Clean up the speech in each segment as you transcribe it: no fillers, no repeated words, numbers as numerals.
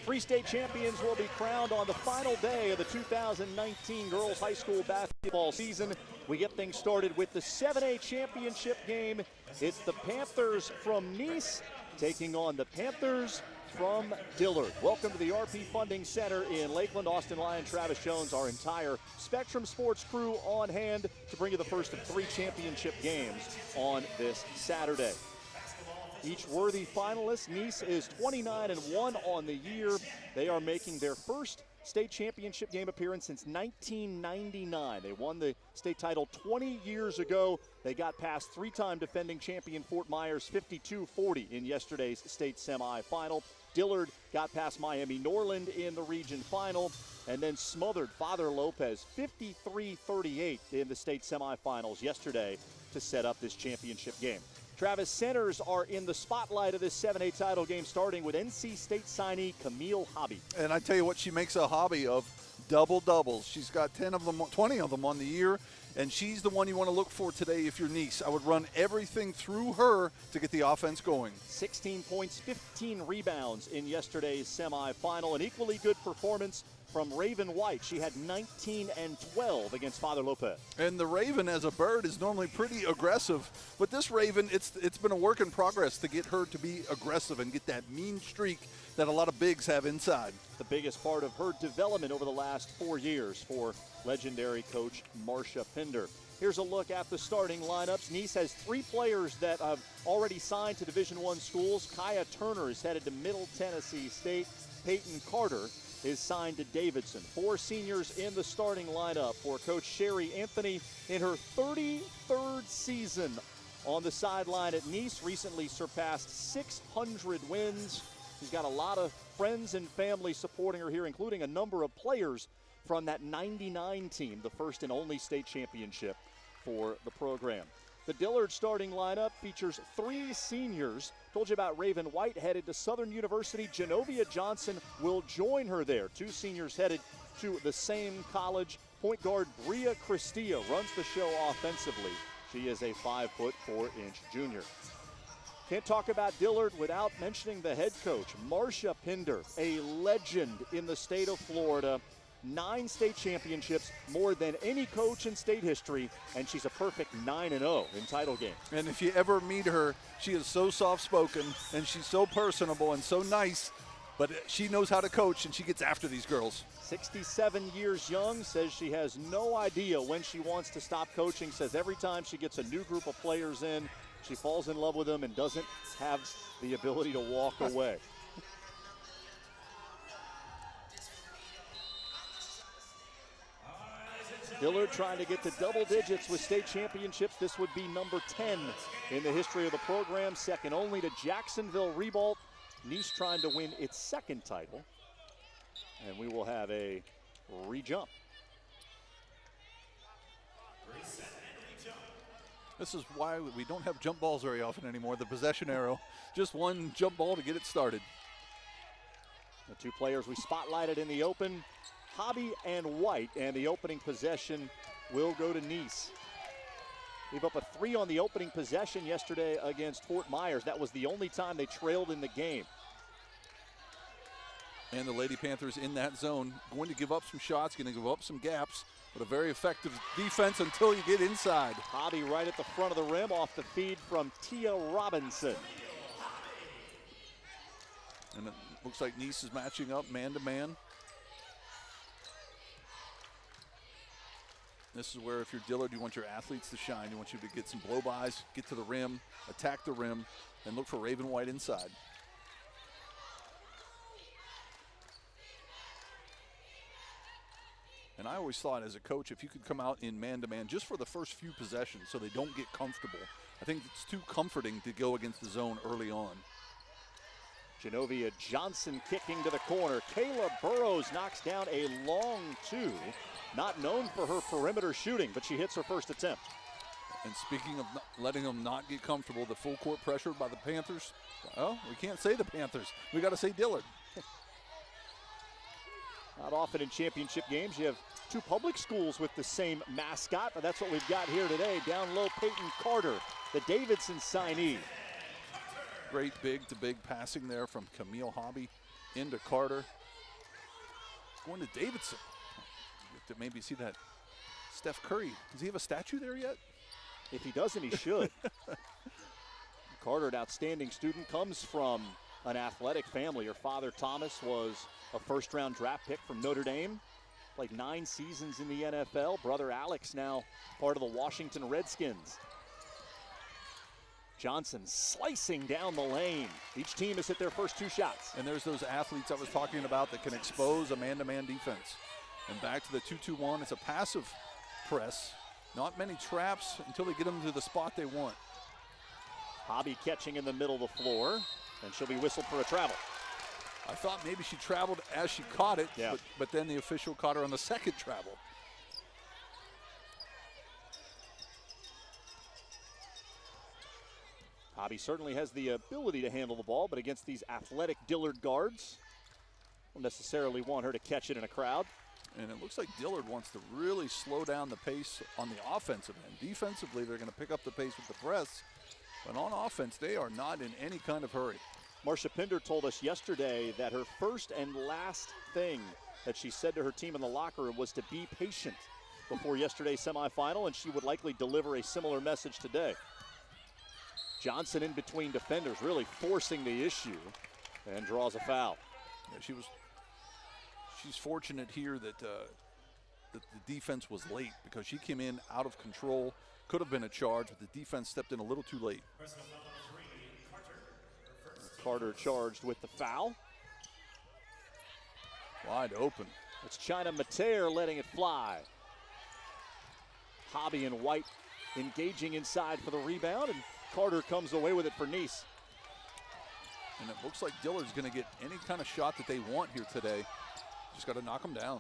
Three state champions will be crowned on the final day of the 2019 girls high school basketball season. We get things started with the 7A championship game. It's the Panthers from Nease taking on the Panthers from Dillard. Welcome to the RP Funding Center in Lakeland. Austin Lyon, Travis Jones, our entire Spectrum Sports crew on hand to bring you the first of three championship games on this Saturday. Each worthy finalist. Nease is 29-1 on the year. They are making their first state championship game appearance since 1999. They won the state title 20 years ago. They got past three-time defending champion Fort Myers 52-40 in yesterday's state semifinal. Dillard got past Miami Norland in the region final and then smothered Father Lopez 53-38 in the state semifinals yesterday to set up this championship game. Travis, centers are in the spotlight of this 7A title game, starting with NC State signee Camille Hobby. And I tell you what, she makes a hobby of double-doubles. She's got 20 of them on the year, and she's the one you want to look for today if you're Nease. I would run everything through her to get the offense going. 16 points, 15 rebounds in yesterday's semifinal. An equally good performance from Raven White. She had 19 and 12 against Father Lopez. And the Raven as a bird is normally pretty aggressive, but this Raven, it's been a work in progress to get her to be aggressive and get that mean streak that a lot of bigs have inside. The biggest part of her development over the last 4 years for legendary coach Marcia Pinder. Here's a look at the starting lineups. Nease has three players that have already signed to Division I schools. Kaya Turner is headed to Middle Tennessee State. Peyton Carter is signed to Davidson. Four seniors in the starting lineup for Coach Sherry Anthony in her 33rd season on the sideline at Nease. Recently surpassed 600 wins. She's got a lot of friends and family supporting her here, including a number of players from that 99 team, the first and only state championship for the program. The Dillard starting lineup features three seniors. Told you about Raven White headed to Southern University. Genovia Johnson will join her there. Two seniors headed to the same college. Point guard Bria Cristillo runs the show offensively. She is a 5'4" junior. Can't talk about Dillard without mentioning the head coach, Marcia Pinder, a legend in the state of Florida. 9 state championships, more than any coach in state history, and she's a perfect 9-0 in title games. And if you ever meet her, she is so soft-spoken, and she's so personable and so nice, but she knows how to coach, and she gets after these girls. 67 years young, says she has no idea when she wants to stop coaching, says every time she gets a new group of players in, she falls in love with them and doesn't have the ability to walk away. Dillard trying to get to double digits with state championships. This would be number 10 in the history of the program, second only to Jacksonville Ribault. Nease trying to win its second title. And we will have a re-jump. This is why we don't have jump balls very often anymore, the possession arrow. Just one jump ball to get it started. The two players we spotlighted in the open, Hobby and White, and the opening possession will go to Nease. Gave up a 3 on the opening possession yesterday against Fort Myers. That was the only time they trailed in the game. And the Lady Panthers in that zone, going to give up some shots, going to give up some gaps, but a very effective defense until you get inside. Hobby right at the front of the rim off the feed from Tia Robinson. And it looks like Nease is matching up man-to-man. This is where if you're Dillard, you want your athletes to shine. You want you to get some blow-bys, get to the rim, attack the rim, and look for Raven White inside. And I always thought as a coach, if you could come out in man-to-man just for the first few possessions so they don't get comfortable, I think it's too comforting to go against the zone early on. Genovia Johnson kicking to the corner. Kayla Burrows knocks down a long 2. Not known for her perimeter shooting, but she hits her first attempt. And speaking of letting them not get comfortable, the full court pressure by the Panthers. Well, we can't say the Panthers. We got to say Dillard. Not often in championship games you have two public schools with the same mascot, but that's what we've got here today. Down low, Peyton Carter, the Davidson signee. Great big-to-big passing there from Camille Hobby into Carter. Going to Davidson. You have to maybe see that. Steph Curry. Does he have a statue there yet? If he doesn't, he should. Carter, an outstanding student, comes from an athletic family. Her father, Thomas, was a first-round draft pick from Notre Dame. Played 9 seasons in the NFL. Brother Alex now part of the Washington Redskins. Johnson slicing down the lane. Each team has hit their first 2 shots. And there's those athletes I was talking about that can expose a man-to-man defense. And back to the 2-2-1. It's a passive press. Not many traps until they get them to the spot they want. Hobby catching in the middle of the floor, and she'll be whistled for a travel. I thought maybe she traveled as she caught it, yeah. but then the official caught her on the second travel. Hobby certainly has the ability to handle the ball, but against these athletic Dillard guards, don't necessarily want her to catch it in a crowd. And it looks like Dillard wants to really slow down the pace on the offensive end. Defensively, they're going to pick up the pace with the press, but on offense, they are not in any kind of hurry. Marcia Pinder told us yesterday that her first and last thing that she said to her team in the locker room was to be patient before yesterday's semifinal, and she would likely deliver a similar message today. Johnson in between defenders, really forcing the issue, and draws a foul. Yeah, she's fortunate here that the defense was late, because she came in out of control. Could have been a charge, but the defense stepped in a little too late. Carter charged with the foul. Wide open. It's China Mateer letting it fly. Hobby and White engaging inside for the rebound, and Carter comes away with it for Nease. And it looks like Dillard's going to get any kind of shot that they want here today. Just got to knock them down.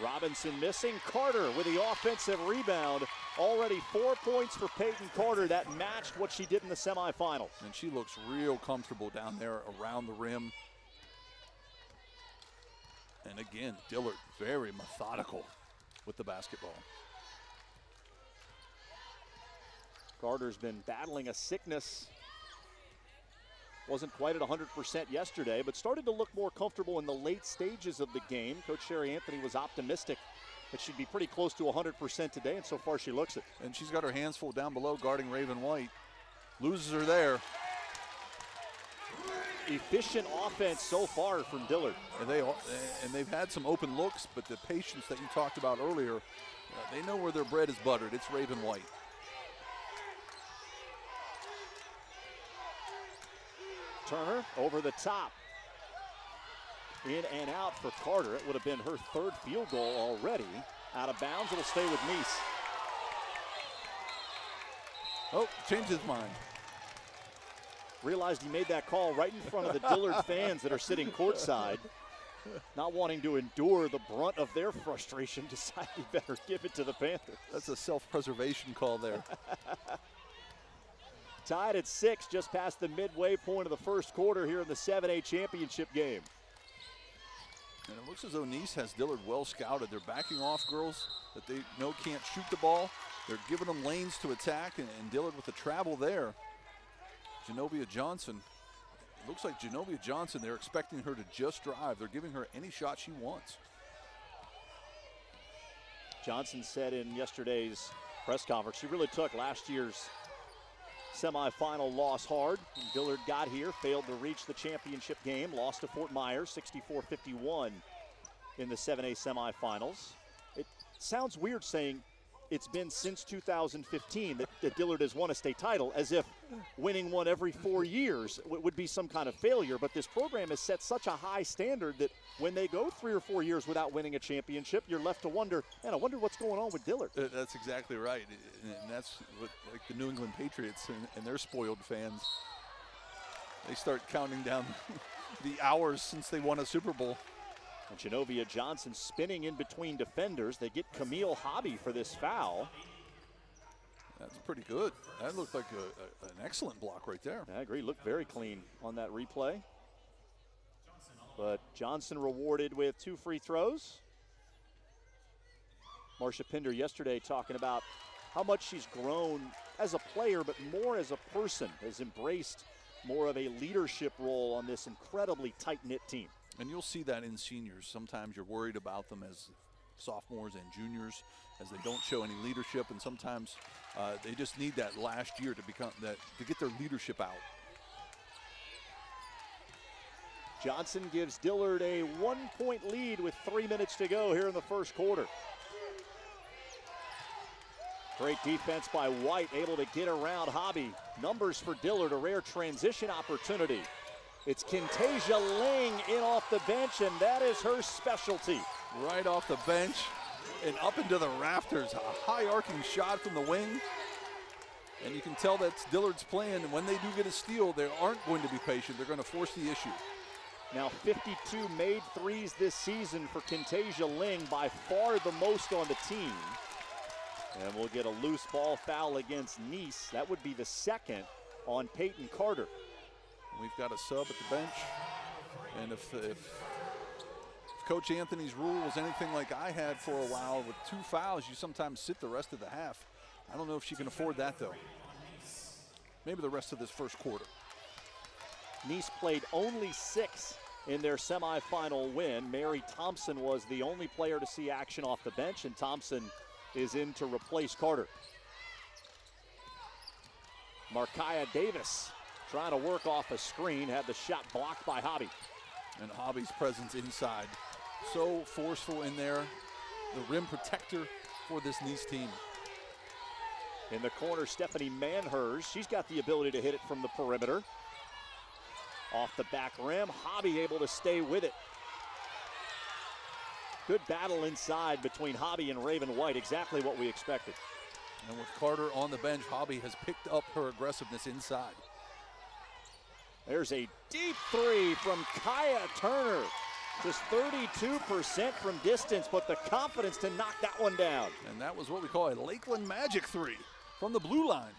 Robinson missing. Carter with the offensive rebound. Already 4 points for Peyton Carter. That matched what she did in the semifinals. And she looks real comfortable down there around the rim. And again, Dillard very methodical with the basketball. Carter's been battling a sickness. Wasn't quite at 100% yesterday, but started to look more comfortable in the late stages of the game. Coach Sherry Anthony was optimistic that she'd be pretty close to 100% today, and so far she looks it. And she's got her hands full down below guarding Raven White. Loses her there. Efficient offense so far from Dillard. And they've had some open looks, but the patience that you talked about earlier, they know where their bread is buttered. It's Raven White. Turner over the top. In and out for Carter. It would have been her 3rd field goal already. Out of bounds, it'll stay with Nease. Oh, changed his mind. Realized he made that call right in front of the Dillard fans that are sitting courtside. Not wanting to endure the brunt of their frustration, decided he better give it to the Panthers. That's a self-preservation call there. Tied at 6, just past the midway point of the first quarter here in the 7A championship game. And it looks as though Nease has Dillard well scouted. They're backing off girls that they know can't shoot the ball. They're giving them lanes to attack, and Dillard with the travel there. Genovia Johnson. It looks like Genovia Johnson, they're expecting her to just drive. They're giving her any shot she wants. Johnson said in yesterday's press conference, she really took last year's semifinal loss hard. Dillard got here, failed to reach the championship game, lost to Fort Myers 64-51 in the 7A semifinals. It sounds weird saying it's been since 2015 that Dillard has won a state title, as if winning one every 4 years would be some kind of failure. But this program has set such a high standard that when they go 3 or 4 years without winning a championship, you're left to wonder, man, I wonder what's going on with Dillard. That's exactly right. And that's what, like the New England Patriots and their spoiled fans. They start counting down the hours since they won a Super Bowl. And Genovia Johnson spinning in between defenders. They get Camille Hobby for this foul. That's pretty good. That looked like an excellent block right there. I agree. Looked very clean on that replay. But Johnson rewarded with 2 free throws. Marcia Pinder yesterday talking about how much she's grown as a player, but more as a person, has embraced more of a leadership role on this incredibly tight-knit team. And you'll see that in seniors. Sometimes you're worried about them as sophomores and juniors, as they don't show any leadership, and sometimes they just need that last year to get their leadership out. Johnson gives Dillard a 1-point lead with 3 minutes to go here in the first quarter. Great defense by White, able to get around Hobby. Numbers for Dillard, a rare transition opportunity. It's Kintasia Ling in off the bench, and that is her specialty. Right off the bench and up into the rafters. A high arcing shot from the wing. And you can tell that's Dillard's plan. And when they do get a steal, they aren't going to be patient. They're going to force the issue. Now 52 made threes this season for Kintasia Ling, by far the most on the team. And we'll get a loose ball foul against Nease. That would be the second on Peyton Carter. We've got a sub at the bench. And if Coach Anthony's rule was anything like I had for a while, with 2 fouls, you sometimes sit the rest of the half. I don't know if she can afford that, though. Maybe the rest of this first quarter. Nease played only 6 in their semifinal win. Mary Thompson was the only player to see action off the bench, and Thompson is in to replace Carter. Markiah Davis trying to work off a screen, had the shot blocked by Hobby. And Hobby's presence inside, so forceful in there. The rim protector for this Nease team. In the corner, Stephanie Manhurst. She's got the ability to hit it from the perimeter. Off the back rim, Hobby able to stay with it. Good battle inside between Hobby and Raven White, exactly what we expected. And with Carter on the bench, Hobby has picked up her aggressiveness inside. There's a deep three from Kaya Turner. Just 32% from distance, but the confidence to knock that one down. And that was what we call a Lakeland Magic three from the blue line.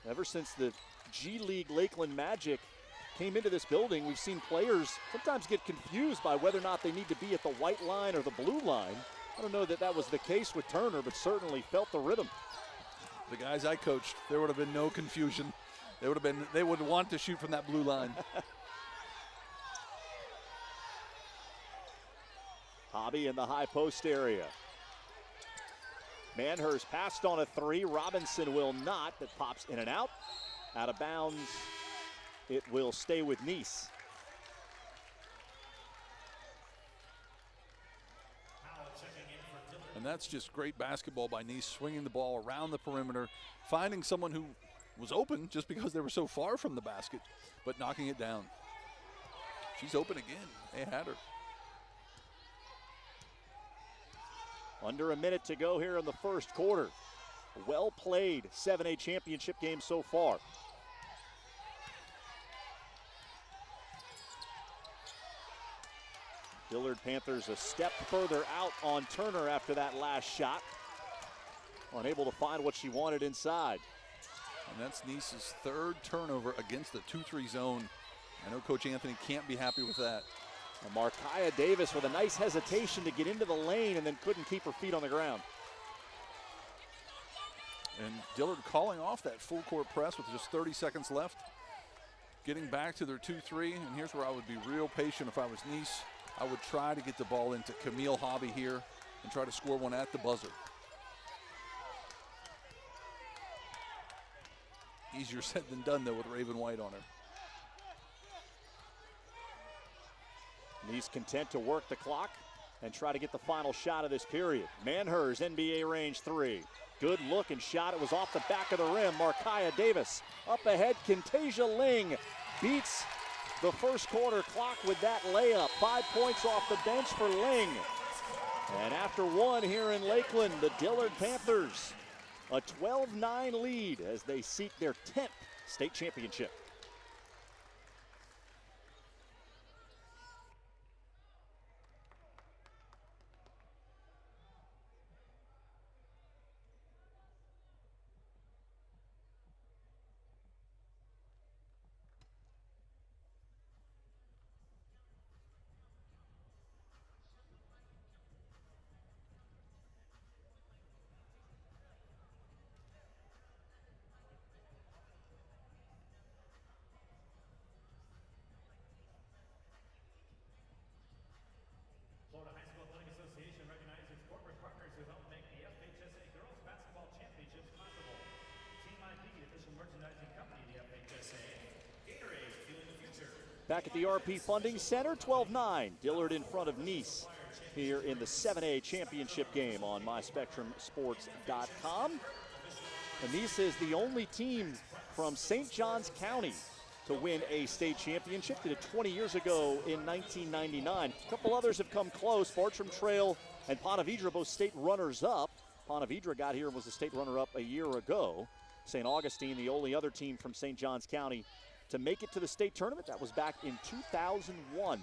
Ever since the G League Lakeland Magic came into this building, we've seen players sometimes get confused by whether or not they need to be at the white line or the blue line. I don't know that that was the case with Turner, but certainly felt the rhythm. The guys I coached, there would have been no confusion. They would want to shoot from that blue line. Hobby in the high post area. Manhurst passed on a three. Robinson will not. That pops in and out. Out of bounds. It will stay with Nease. And that's just great basketball by Nease, swinging the ball around the perimeter, finding someone who was open just because they were so far from the basket, but knocking it down. She's open again. They had her. Under a minute to go here in the first quarter. Well played 7A championship game so far. Dillard Panthers a step further out on Turner after that last shot. Unable to find what she wanted inside. And that's Nease's third turnover against the 2-3 zone. I know Coach Anthony can't be happy with that. And Markiah Davis with a nice hesitation to get into the lane and then couldn't keep her feet on the ground. And Dillard calling off that full court press with just 30 seconds left. Getting back to their 2-3, and here's where I would be real patient if I was Nease. I would try to get the ball into Camille Hobby here and try to score one at the buzzer. Easier said than done, though, with Raven White on her. Nease content to work the clock and try to get the final shot of this period. Manhurst, NBA range three. Good looking shot. It was off the back of the rim. Markiah Davis up ahead. Kintasia Ling beats the first quarter clock with that layup. 5 points off the bench for Ling. And after one here in Lakeland, the Dillard Panthers a 12-9 lead as they seek their 10th state championship. Back at the RP Funding Center, 12-9. Dillard in front of Nease here in the 7A championship game on myspectrumsports.com. And Nease is the only team from St. Johns County to win a state championship. Did it 20 years ago in 1999. A couple others have come close. Bartram Trail and Ponte Vedra both state runners-up. Ponte Vedra got here and was the state runner-up a year ago. St. Augustine, the only other team from St. Johns County to make it to the state tournament. That was back in 2001.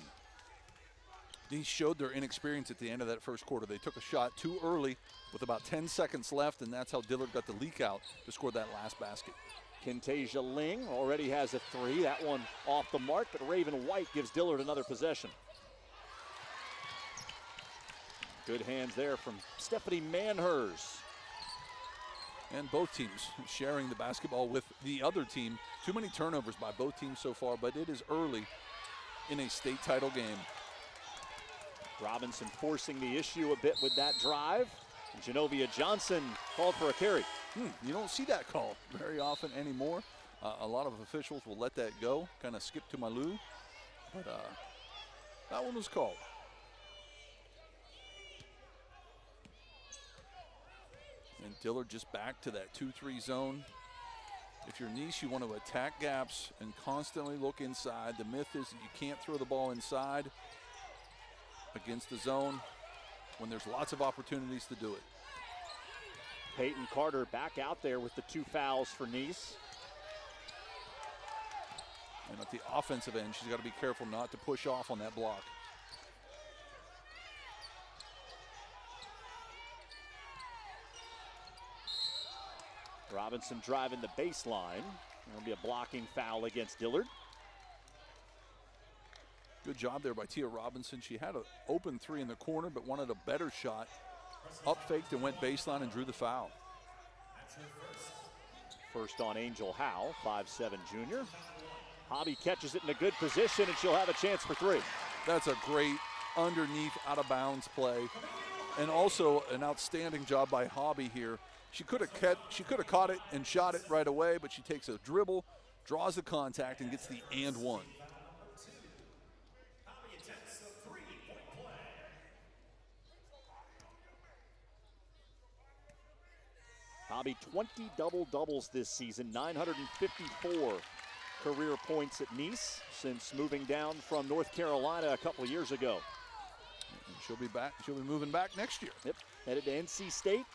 These showed their inexperience at the end of that first quarter. They took a shot too early with about 10 seconds left, and that's how Dillard got the leak out to score that last basket. Kintasia Ling already has a three. That one off the mark, but Raven White gives Dillard another possession. Good hands there from Stephanie Manhers. And both teams sharing the basketball with the other team. Too many turnovers by both teams so far, but it is early in a state title game. Robinson forcing the issue a bit with that drive. And Genovia Johnson called for a carry. You don't see that call very often anymore. A lot of officials will let that go, kind of skip to Malou. But that one was called. And Dillard just back to that 2-3 zone. If you're Nease, you want to attack gaps and constantly look inside. The myth is that you can't throw the ball inside against the zone when there's lots of opportunities to do it. Peyton Carter back out there with the 2 fouls for Nease. And at the offensive end, she's got to be careful not to push off on that block. Robinson driving the baseline. There'll be a blocking foul against Dillard. Good job there by Tia Robinson. She had an open three in the corner, but wanted a better shot. Up faked and went baseline and drew the foul. First on Angel Howe, 5'7" junior. Hobby catches it in a good position, and she'll have a chance for 3. That's a great underneath, out of bounds play. And also an outstanding job by Hobby here. She could have caught it and shot it right away, but she takes a dribble, draws the contact, and gets the and one. Hobby 20 double-doubles this season, 954 career points at Nease since moving down from North Carolina a couple of years ago. And she'll be back. She'll be moving back next year. Yep, headed to NC State.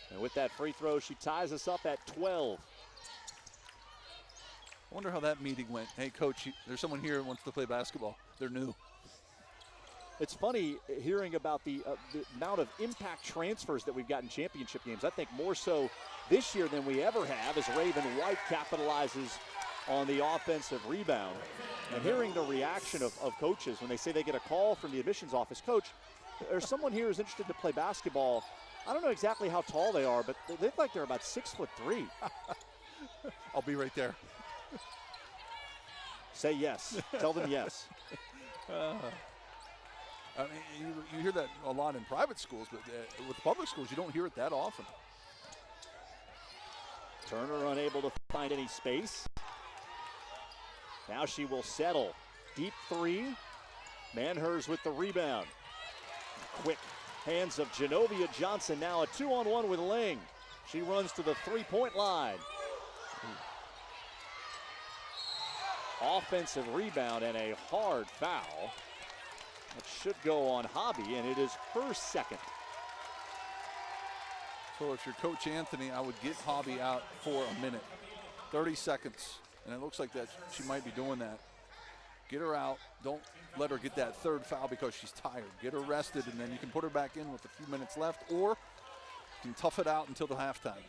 And with that free throw, she ties us up at 12. I wonder how that meeting went. Hey, coach, there's someone here who wants to play basketball. They're new. It's funny hearing about the amount of impact transfers that we've got in championship games. I think more so this year than we ever have as Raven White capitalizes on the offensive rebound. And hearing the reaction of coaches when they say they get a call from the admissions office, coach, there's someone here who's interested to play basketball. I don't know exactly how tall they are, but they look like they're about 6'3". I'll be right there. Say yes. Tell them yes. I mean, you hear that a lot in private schools, but with public schools, you don't hear it that often. Turner unable to find any space. Now she will settle. Deep 3. Manhers with the rebound. Quick hands of Genovia Johnson. Now a 2-on-1 with Ling. She runs to the 3-point line. Offensive rebound and a hard foul. That should go on Hobby, and it is her second. So if you're Coach Anthony, I would get Hobby out for a minute. 30 seconds, and it looks like that she might be doing that. Get her out. Don't let her get that third foul because she's tired. Get her rested, and then you can put her back in with a few minutes left, or you can tough it out until the halftime.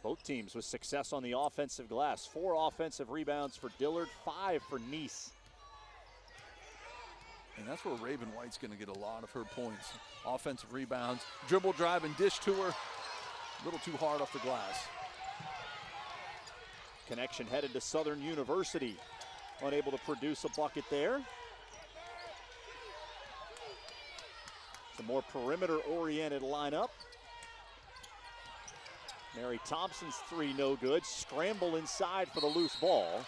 Both teams with success on the offensive glass. 4 offensive rebounds for Dillard, 5 for Nease. And that's where Raven White's going to get a lot of her points. Offensive rebounds, dribble, drive, and dish to her. A little too hard off the glass. Connection headed to Southern University. Unable to produce a bucket there. It's a more perimeter-oriented lineup. Mary Thompson's three no good. Scramble inside for the loose ball.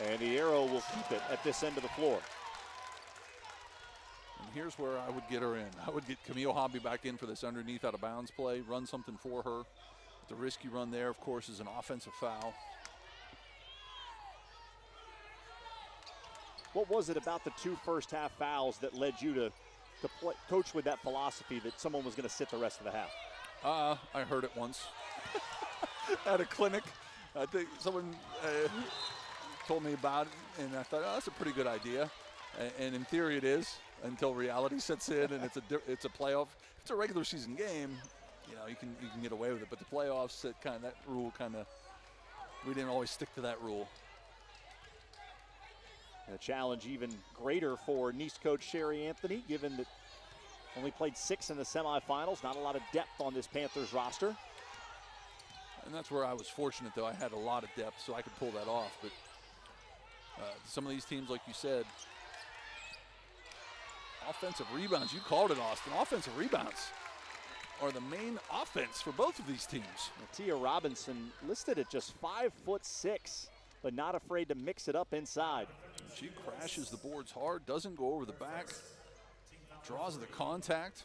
And the arrow will keep it at this end of the floor. And here's where I would get her in. I would get Camille Hobby back in for this underneath out of bounds play, run something for her. The risky run there, of course, is an offensive foul. What was it about the two first half fouls that led you to coach with that philosophy that someone was going to sit the rest of the half? I heard it once at a clinic. I think someone told me about it, and I thought, oh, that's a pretty good idea. And in theory it is, until reality sets in, and it's a playoff. If it's a regular season game, you know, you can get away with it. But the playoffs, that rule we didn't always stick to that rule. A challenge even greater for Nease coach Sherry Anthony, given that only played 6 in the semifinals. Not a lot of depth on this Panthers roster. And that's where I was fortunate, though. I had a lot of depth, so I could pull that off. But some of these teams, like you said, offensive rebounds. You called it, Austin. Offensive rebounds are the main offense for both of these teams. Tia Robinson listed at just 5'6", but not afraid to mix it up inside. She crashes the boards hard, doesn't go over the back, draws the contact.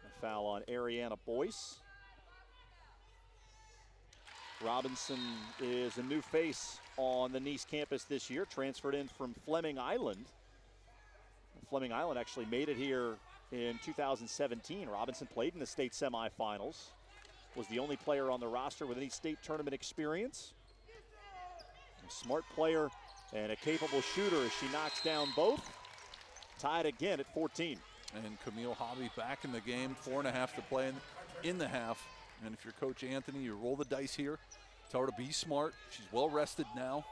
A foul on Ariana Boyce. Robinson is a new face on the Nease campus this year, transferred in from Fleming Island. Fleming Island actually made it here in 2017. Robinson played in the state semifinals. Was the only player on the roster with any state tournament experience. A smart player and a capable shooter as she knocks down both. Tied again at 14. And Camille Hobby back in the game, 4.5 to play in the half. And if you're Coach Anthony, you roll the dice here. Tell her to be smart. She's well rested now.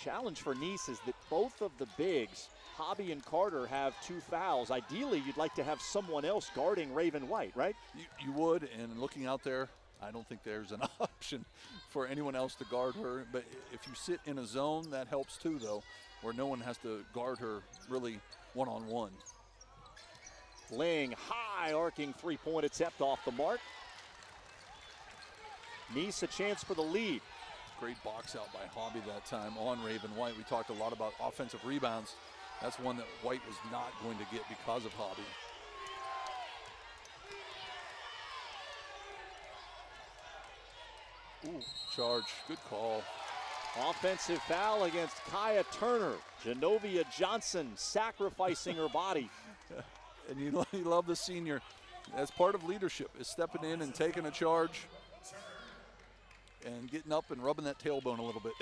Challenge for Nease is that both of the bigs, Hobby and Carter, have 2 fouls. Ideally, you'd like to have someone else guarding Raven White, right? You would, and looking out there, I don't think there's an option for anyone else to guard her. But if you sit in a zone, that helps too, though, where no one has to guard her really one-on-one. Ling, high arcing three-point attempt off the mark. Nease a chance for the lead. Great box out by Hobby that time on Raven White. We talked a lot about offensive rebounds. That's one that White was not going to get because of Hobby. Ooh, charge, good call. Offensive foul against Kaya Turner. Genovia Johnson sacrificing her body. And you love the senior. As part of leadership is stepping in and taking a charge and getting up and rubbing that tailbone a little bit.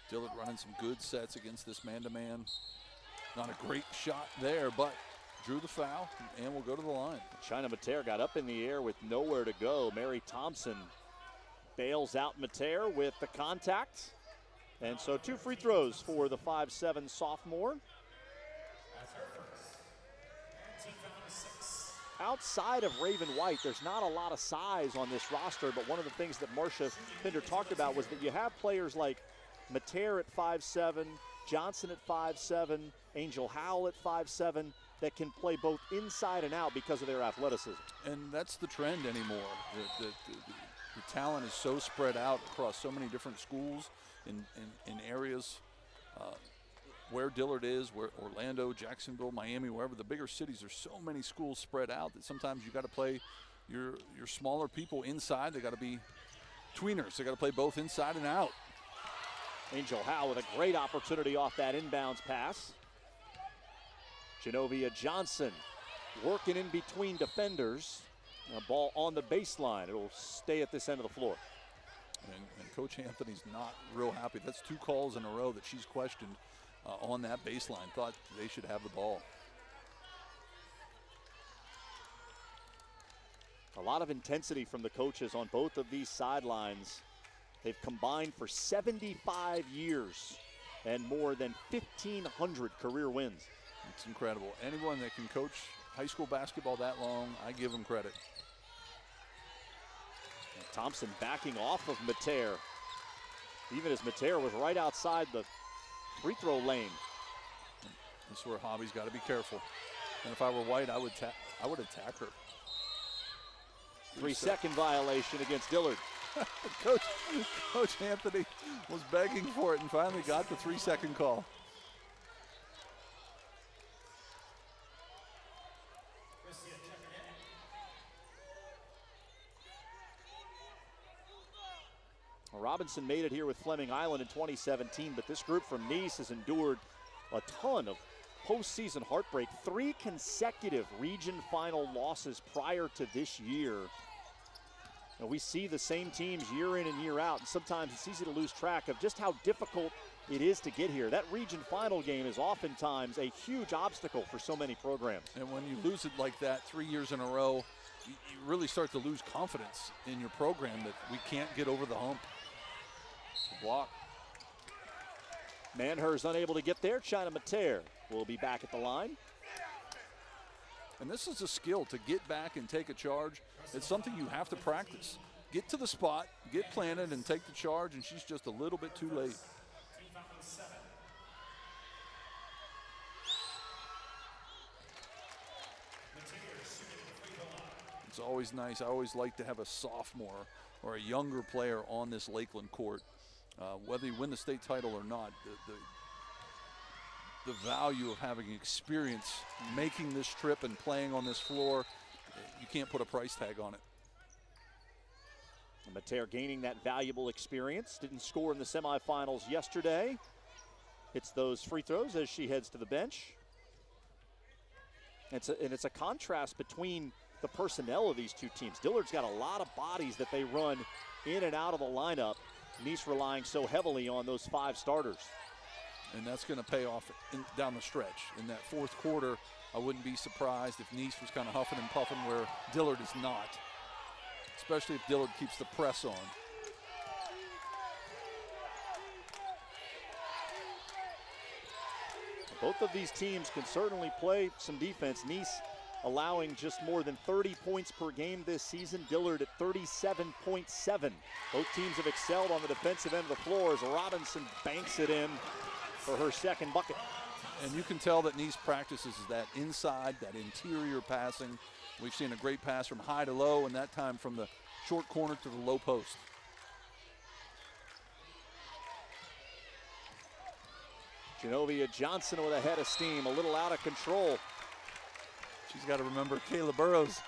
Dillard running some good sets against this man-to-man. Not a great shot there, but drew the foul and will go to the line. China Mater got up in the air with nowhere to go. Mary Thompson bails out Mater with the contact. And so 2 free throws for the 5'7" sophomore. Outside of Raven White, there's not a lot of size on this roster, but one of the things that Marcia Pinder talked about was that you have players like Mater at 5'7", Johnson at 5'7", Angel Howell at 5'7", that can play both inside and out because of their athleticism. And that's the trend anymore. The talent is so spread out across so many different schools in areas where Dillard is, where Orlando, Jacksonville, Miami, wherever the bigger cities, there's so many schools spread out that sometimes you got to play your smaller people inside. They got to be tweeners. They got to play both inside and out. Angel Howe with a great opportunity off that inbounds pass. Genovia Johnson working in between defenders. A ball on the baseline. It'll stay at this end of the floor. And Coach Anthony's not real happy. That's 2 calls in a row that she's questioned on that baseline. Thought they should have the ball. A lot of intensity from the coaches on both of these sidelines. They've combined for 75 years and more than 1,500 career wins. It's incredible. Anyone that can coach high school basketball that long, I give them credit. And Thompson backing off of Mater, even as Mater was right outside the free throw lane. This is where Hobby's got to be careful. And if I were White, I would attack her. 3-second violation against Dillard. Coach Anthony was begging for it and finally got the 3-second call. Robinson made it here with Fleming Island in 2017, but this group from Nease has endured a ton of postseason heartbreak. 3 consecutive region final losses prior to this year. And we see the same teams year in and year out, and sometimes it's easy to lose track of just how difficult it is to get here. That region final game is oftentimes a huge obstacle for so many programs. And when you lose it like that 3 years in a row, you really start to lose confidence in your program that we can't get over the hump. Block. Manhurst unable to get there. China Mater will be back at the line. And this is a skill to get back and take a charge. It's something you have to practice. Get to the spot, get planted, and take the charge, and she's just a little bit too late. It's always nice. I always like to have a sophomore or a younger player on this Lakeland court. Whether you win the state title or not, the value of having experience making this trip and playing on this floor, you can't put a price tag on it. Mater gaining that valuable experience. Didn't score in the semifinals yesterday. Hits those free throws as she heads to the bench. It's a contrast between the personnel of these two teams. Dillard's got a lot of bodies that they run in and out of the lineup. Nease relying so heavily on those 5 starters. And that's going to pay off down the stretch. In that fourth quarter, I wouldn't be surprised if Nease was kind of huffing and puffing where Dillard is not, especially if Dillard keeps the press on. Both of these teams can certainly play some defense. Nease allowing just more than 30 points per game this season. Dillard at 37.7. Both teams have excelled on the defensive end of the floor as Robinson banks it in for her second bucket. And you can tell that Nease practices that inside, that interior passing. We've seen a great pass from high to low, and that time from the short corner to the low post. Genovia Johnson with a head of steam, a little out of control. She's got to remember Kayla Burrows.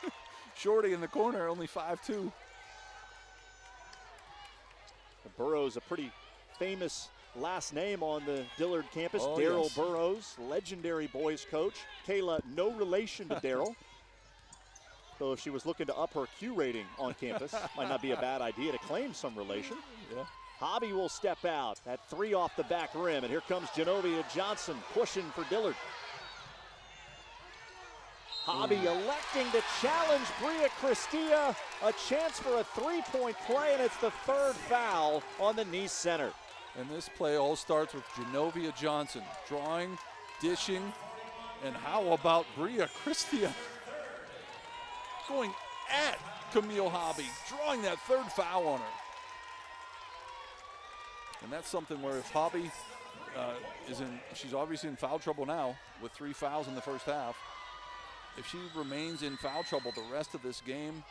Shorty in the corner, only 5'2". Burrows, a pretty famous last name on the Dillard campus. Oh, Daryl yes. Burrows, legendary boys coach. Kayla, no relation to Daryl. So if she was looking to up her Q rating on campus, might not be a bad idea to claim some relation. Yeah. Hobby will step out. That 3 off the back rim, and here comes Genovia Johnson pushing for Dillard. Hobby electing to challenge Bria Christia. A chance for a 3-point play, and it's the 3rd foul on the Nease center. And this play all starts with Genovia Johnson drawing, dishing, and how about Bria Christia going at Camille Hobby, drawing that 3rd foul on her. And that's something where if Hobby she's obviously in foul trouble now with 3 fouls in the first half. If she remains in foul trouble the rest of this game,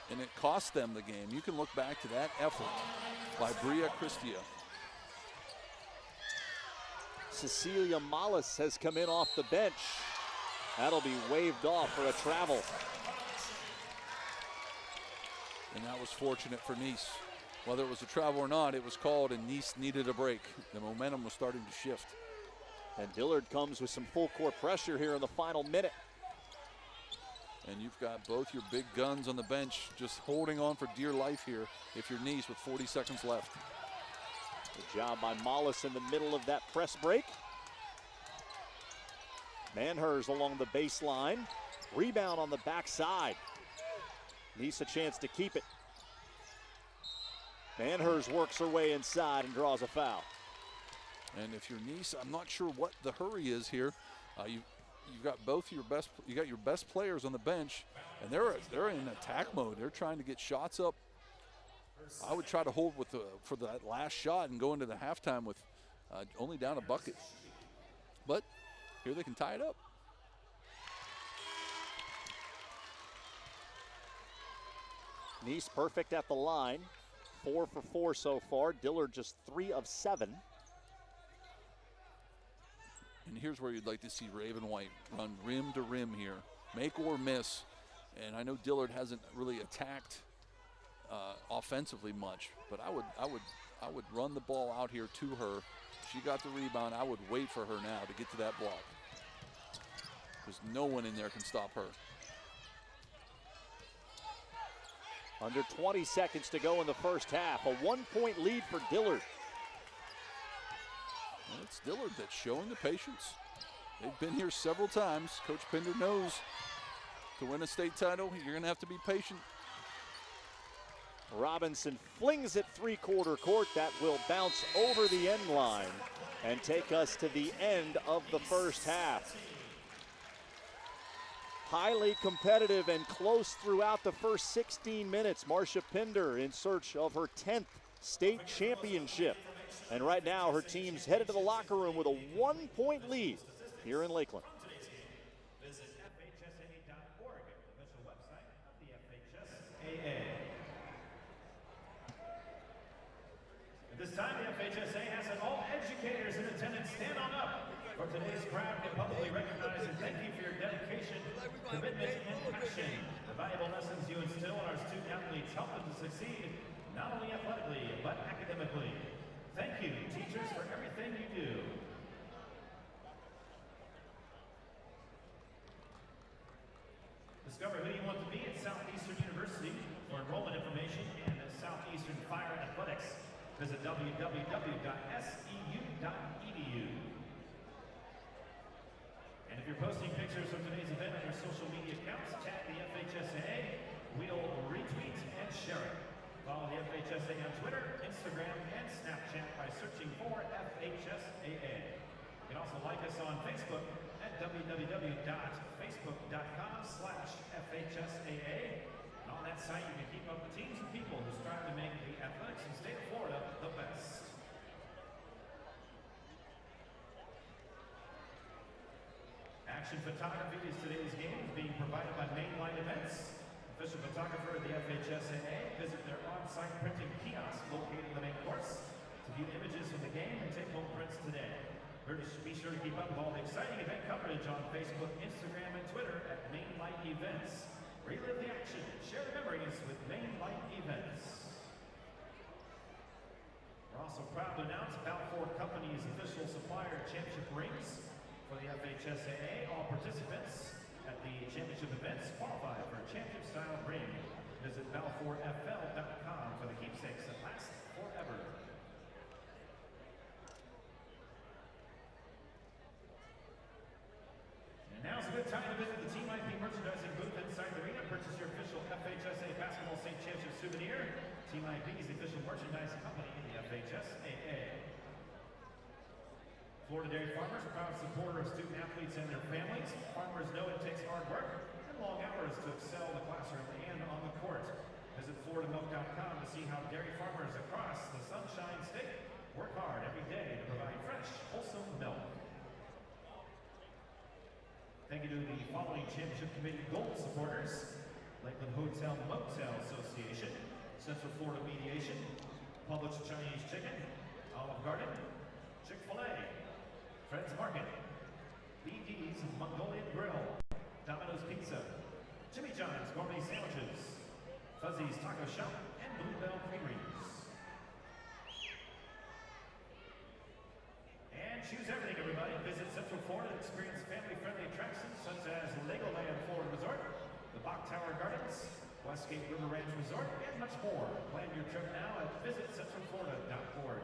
and it costs them the game, you can look back to that effort by Bria Christia. Cecilia Mollis has come in off the bench. That'll be waved off for a travel. And that was fortunate for Nease. Whether it was a travel or not, it was called, and Nease needed a break. The momentum was starting to shift. And Dillard comes with some full court pressure here in the final minute. And you've got both your big guns on the bench just holding on for dear life here if you're Nease with 40 seconds left. Good job by Mollis in the middle of that press break. Manhurst along the baseline. Rebound on the backside. Nease a chance to keep it. Manhurst works her way inside and draws a foul. And if you're Nease, I'm not sure what the hurry is here. You've got both your best. You got your best players on the bench, and they're in attack mode. They're trying to get shots up. I would try to hold for that last shot and go into the halftime with only down a bucket. But here they can tie it up. Nease perfect at the line. 4 for 4 so far. Dillard just 3 of 7. And here's where you'd like to see Raven White run rim to rim here. Make or miss. And I know Dillard hasn't really attacked offensively much, but I would run the ball out here to her. She got the rebound. I would wait for her now to get to that block, because no one in there can stop her. Under 20 seconds to go in the first half. A 1-point lead for Dillard. And it's Dillard that's showing the patience. They've been here several times. Coach Pinder knows to win a state title, you're going to have to be patient. Robinson flings it three-quarter court. That will bounce over the end line and take us to the end of the first half. Highly competitive and close throughout the first 16 minutes. Marcia Pinder in search of her 10th state championship. And right now her team's headed to the locker room with a 1-point lead here in Lakeland. Visit FHSA.org, official website of the FHSAA. At this time, the FHSA has all educators in attendance stand on up for today's proud and publicly recognized, and thank you for your dedication, commitment, and passion. The valuable lessons you instill in our student athletes help them to succeed, not only athletically, but academically. Thank you, teachers, for everything you do. Discover who you want to be at Southeastern University. For enrollment information and Southeastern Fire Athletics, visit www.seu.edu. And if you're posting pictures from today's event on your social media accounts, tag the FHSAA. We'll retweet and share it. Follow the FHSA on Twitter, Instagram, and Snapchat by searching for FHSAA. You can also like us on Facebook at www.facebook.com/FHSAA. And on that site, you can keep up with teams and people who strive to make the athletics in the state of Florida the best. Action photography is today's game, is being provided by Mainline Events. Official photographer of the FHSAA. Visit their on-site printing kiosk located in the main course to view images from the game and take home prints today. Be sure to keep up with all the exciting event coverage on Facebook, Instagram, and Twitter at Mainline Events. Relive the action, share the memories with Mainline Events. We're also proud to announce Balfour Company's official supplier championship rings for the FHSAA. All participants at the championship events qualify for a championship-style ring. Visit balfourfl.com for the keepsakes that last forever. And now's a good time to visit the Team IP merchandising booth inside the arena. Purchase your official FHSA Basketball State Championship souvenir. Team IP is the official merchandising company in the FHSAA. Florida Dairy Farmers, proud supporter of student athletes and their families. Farmers know it takes hard work and long hours to excel in the classroom and on the court. Visit floridamilk.com to see how dairy farmers across the Sunshine State work hard every day to provide fresh, wholesome milk. Thank you to the following Championship Committee Gold supporters: Lakeland Hotel Motel Association, Central Florida Mediation, Publix Chinese Chicken, Olive Garden, Chick-fil-A, Fred's Market, BD's Mongolian Grill, Domino's Pizza, Jimmy John's Gourmet Sandwiches, Fuzzy's Taco Shop, and Bluebell Creameries. And choose everything, everybody. Visit Central Florida and experience family-friendly attractions such as Legoland Florida Resort, the Bach Tower Gardens, Westgate River Ranch Resort, and much more. Plan your trip now at visitcentralflorida.org.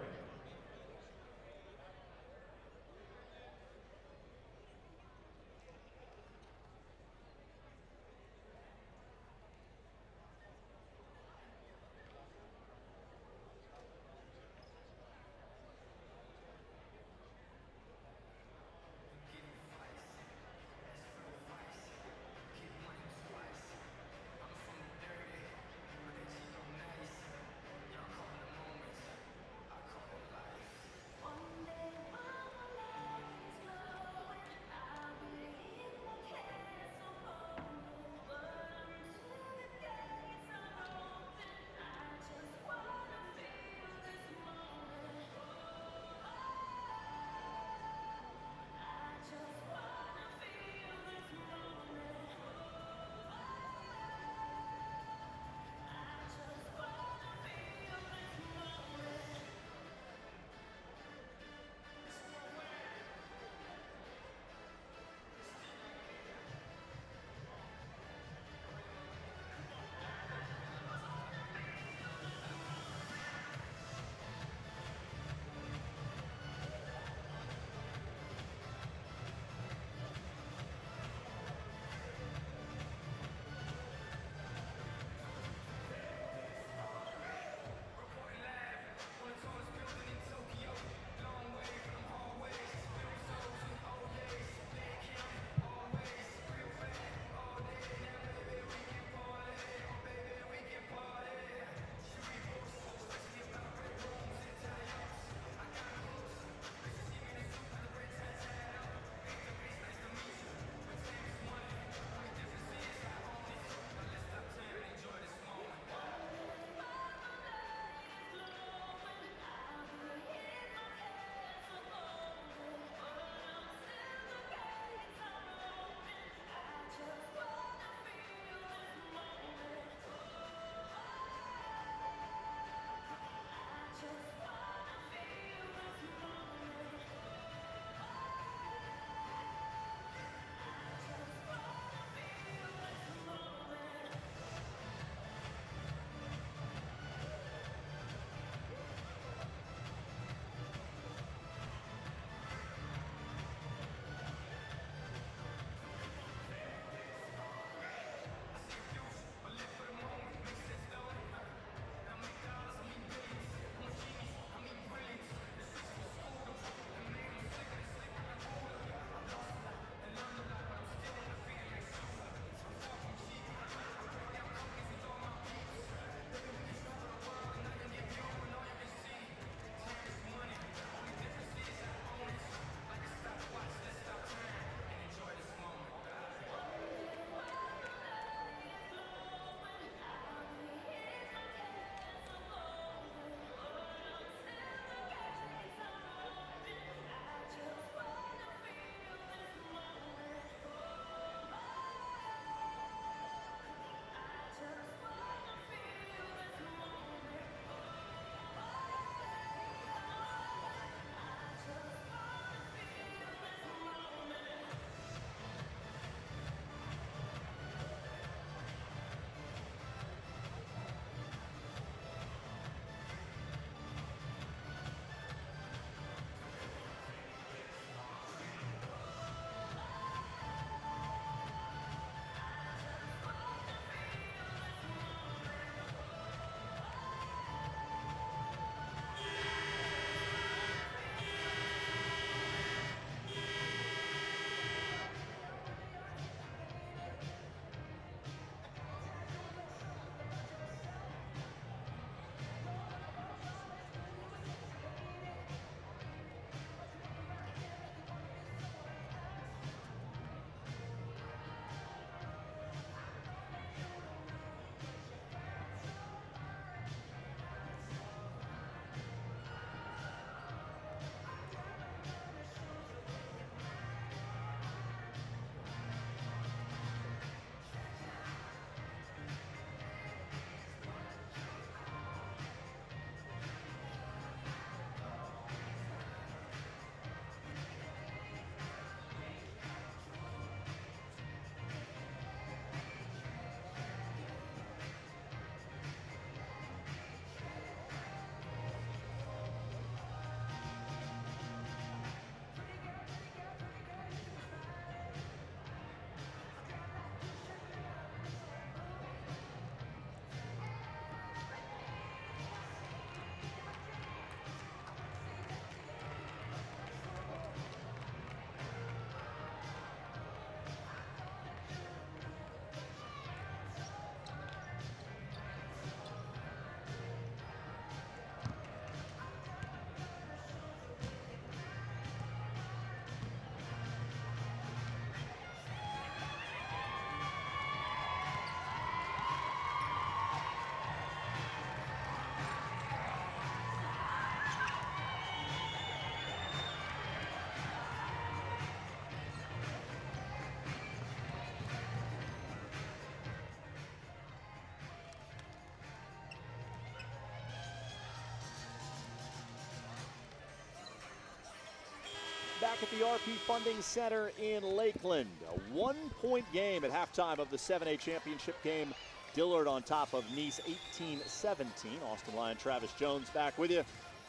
back at the RP Funding Center in Lakeland. A 1-point game at halftime of the 7A championship game. Dillard on top of Nease 18-17. Austin Lyon, Travis Jones back with you.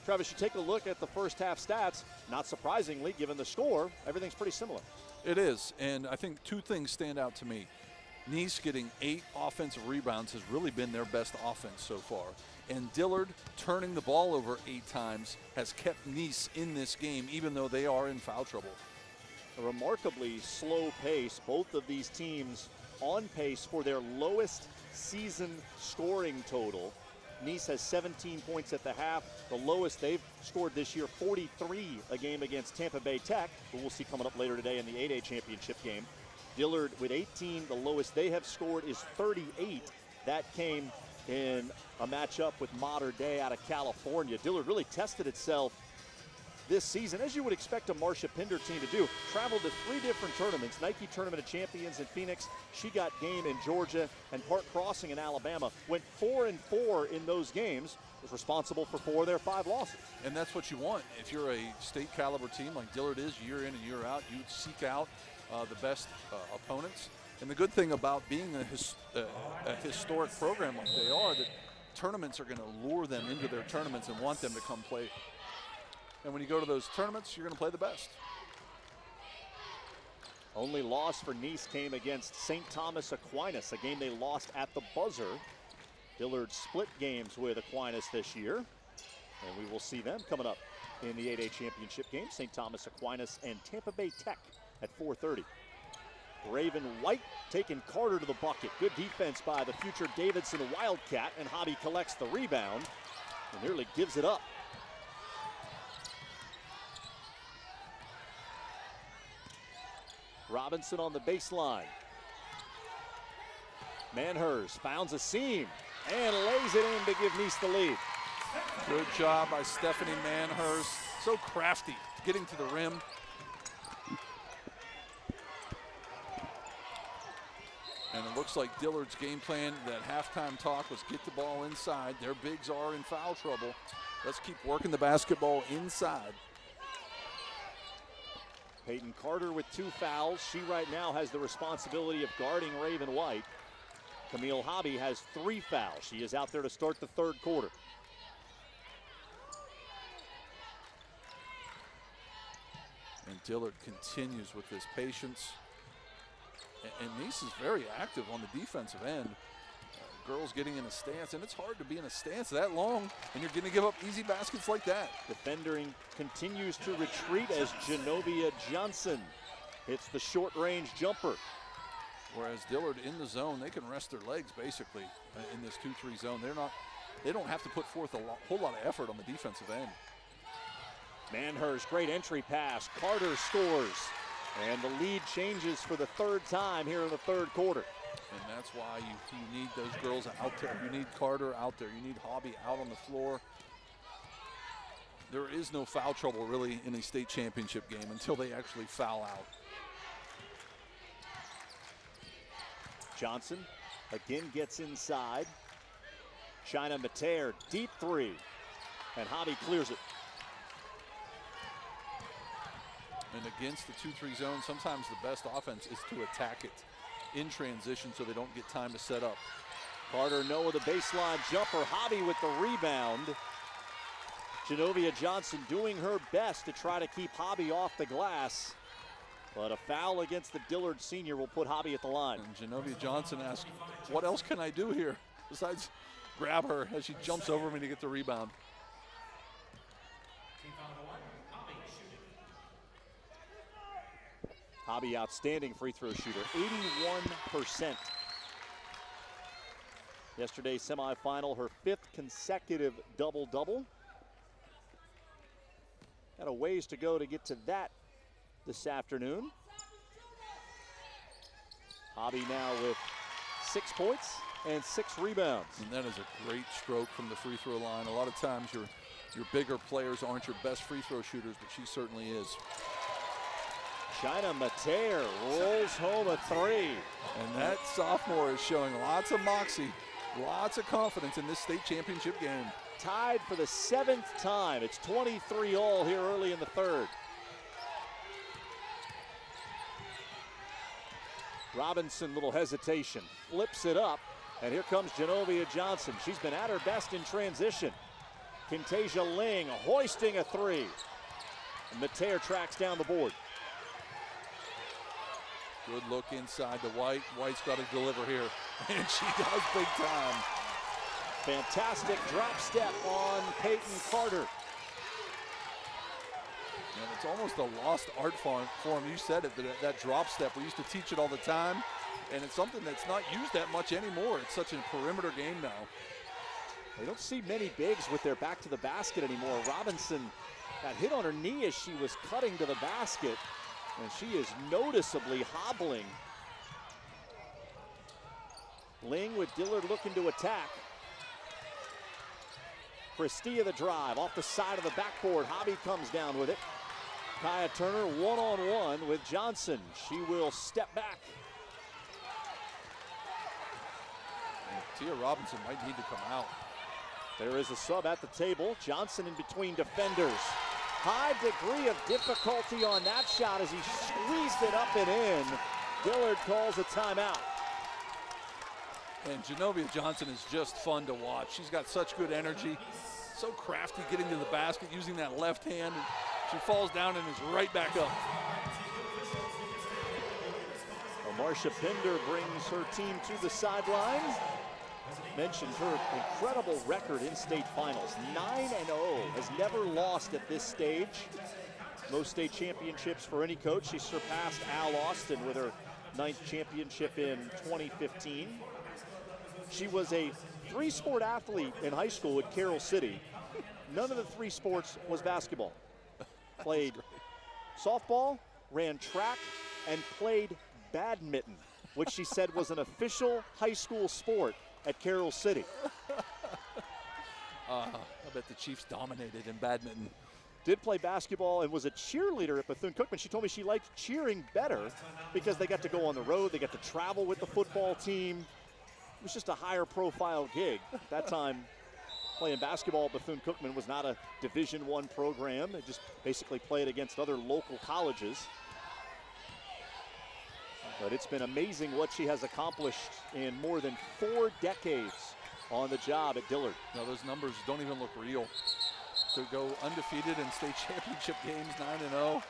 Travis, you take a look at the first half stats. Not surprisingly, given the score, everything's pretty similar. It is, and I think two things stand out to me. Nease getting 8 offensive rebounds has really been their best offense so far. And Dillard turning the ball over 8 times has kept Nease in this game, even though they are in foul trouble. A remarkably slow pace. Both of these teams on pace for their lowest season scoring total. Nease has 17 points at the half. The lowest they've scored this year, 43 a game against Tampa Bay Tech, who we'll see coming up later today in the 8A championship game. Dillard with 18. The lowest they have scored is 38. That came in a matchup with Mater Dei out of California. Dillard really tested itself this season, as you would expect a Marcia Pinder team to do. Traveled to 3 different tournaments. Nike Tournament of Champions in Phoenix, She Got Game in Georgia, and Park Crossing in Alabama. Went 4-4 in those games. Was responsible for 4 of their 5 losses. And that's what you want. If you're a state caliber team like Dillard is year in and year out, you seek out the best opponents. And the good thing about being a historic program like they are, that tournaments are going to lure them into their tournaments and want them to come play. And when you go to those tournaments, you're going to play the best. Only loss for Nease came against St. Thomas Aquinas, a game they lost at the buzzer. Dillard split games with Aquinas this year, and we will see them coming up in the 8A championship game. St. Thomas Aquinas and Tampa Bay Tech at 4:30. Raven White taking Carter to the bucket. Good defense by the future Davidson Wildcat, and Hobby collects the rebound and nearly gives it up. Robinson on the baseline. Manhurst founds a seam and lays it in to give Nease the lead. Good job by Stephanie Manhurst. So crafty, getting to the rim. And it looks like Dillard's game plan, that halftime talk, was get the ball inside. Their bigs are in foul trouble. Let's keep working the basketball inside. Peyton Carter with 2 fouls. She right now has the responsibility of guarding Raven White. Camille Hobby has 3 fouls. She is out there to start the 3rd quarter. And Dillard continues with this patience. And Nease is very active on the defensive end. Girls getting in a stance, and it's hard to be in a stance that long, and you're going to give up easy baskets like that. Defending continues to retreat as Genovia Johnson hits the short-range jumper. Whereas Dillard in the zone, they can rest their legs basically in this 2-3 zone. They don't have to put forth a whole lot of effort on the defensive end. Manhurst, great entry pass. Carter scores. And the lead changes for the 3rd time here in the 3rd quarter. And that's why you need those girls out there. You need Carter out there. You need Hobby out on the floor. There is no foul trouble really in a state championship game until they actually foul out. Johnson again gets inside. China Mater, deep 3. And Hobby clears it. And against the 2-3 zone, sometimes the best offense is to attack it in transition so they don't get time to set up. Carter Noah the baseline jumper. Hobby with the rebound. Genovia Johnson doing her best to try to keep Hobby off the glass. But a foul against the Dillard senior will put Hobby at the line. And Genovia Johnson asks, what else can I do here besides grab her as she jumps over me to get the rebound? Hobby, outstanding free throw shooter, 81%. Yesterday's semifinal, her 5th consecutive double-double. Got a ways to go to get to that this afternoon. Hobby now with 6 points and 6 rebounds. And that is a great stroke from the free throw line. A lot of times your bigger players aren't your best free throw shooters, but she certainly is. China Mater rolls home a 3. And that sophomore is showing lots of moxie, lots of confidence in this state championship game. Tied for the 7th time. It's 23 all here early in the 3rd. Robinson, little hesitation, flips it up, and here comes Genovia Johnson. She's been at her best in transition. Kintasia Ling hoisting a three. And Mateer tracks down the board. Good look inside to White. White's got to deliver here, and she does big time. Fantastic drop step on Peyton Carter. And it's almost a lost art form. You said it, that drop step. We used to teach it all the time, and it's something that's not used that much anymore. It's such a perimeter game now. They don't see many bigs with their back to the basket anymore. Robinson got hit on her knee as she was cutting to the basket, and she is noticeably hobbling. Ling with Dillard looking to attack. Christia the drive off the side of the backboard. Hobby comes down with it. Kaya Turner one-on-one with Johnson. She will step back. Tia Robinson might need to come out. There is a sub at the table. Johnson in between defenders. High degree of difficulty on that shot as he squeezed it up and in. Dillard calls a timeout. And Genovia Johnson is just fun to watch. She's got such good energy, so crafty getting to the basket, using that left hand. And she falls down and is right back up. Well, Marcia Pinder brings her team to the sideline. Mentioned her incredible record in state finals. 9-0, has never lost at this stage. Most state championships for any coach. She surpassed Al Austin with her 9th championship in 2015. She was a 3-sport athlete in high school at Carroll City. None of the 3 sports was basketball. Played softball, ran track, and played badminton, which she said was an official high school sport at Carroll City. I bet the Chiefs dominated in badminton. Did play basketball and was a cheerleader at Bethune-Cookman. She told me she liked cheering better because they got to go on the road, they got to travel with the football team. It was just a higher profile gig. At that time, playing basketball at Bethune-Cookman was not a Division I program. They just basically played against other local colleges. But it's been amazing what she has accomplished in more than 4 decades on the job at Dillard. Now those numbers don't even look real. To go undefeated in state championship games, 9-0.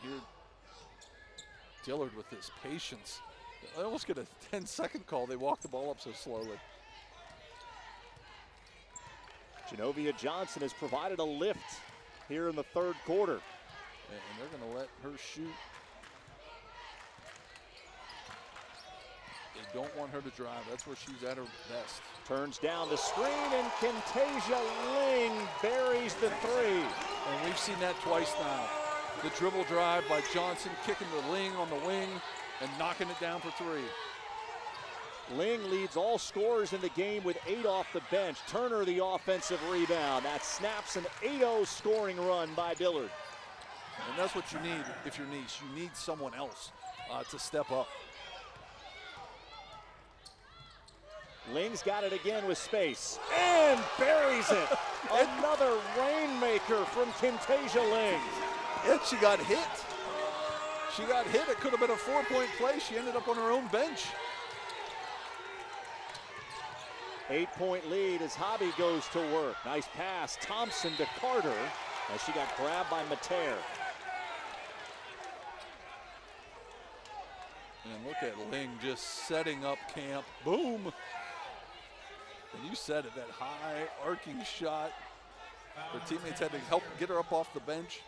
Here, Dillard with his patience. I almost get a 10-second call. They walk the ball up so slowly. Genovia Johnson has provided a lift here in the 3rd quarter. And they're going to let her shoot. They don't want her to drive. That's where she's at her best. Turns down the screen, and Kintasia Ling buries the 3. And we've seen that twice now. The dribble drive by Johnson, kicking the Ling on the wing and knocking it down for 3. Ling leads all scorers in the game with 8 off the bench. Turner the offensive rebound. That snaps an 8-0 scoring run by Dillard. And that's what you need if you're Nease. You need someone else to step up. Ling's got it again with space and buries it. Another rainmaker from Kintasia Ling. And she got hit. She got hit. It could have been a 4-point play. She ended up on her own bench. 8-point lead as Hobby goes to work. Nice pass, Thompson to Carter as she got grabbed by Mateer. And look at Ling just setting up camp. Boom. And you said it, that high arcing shot. Her teammates had to help get her up off the bench.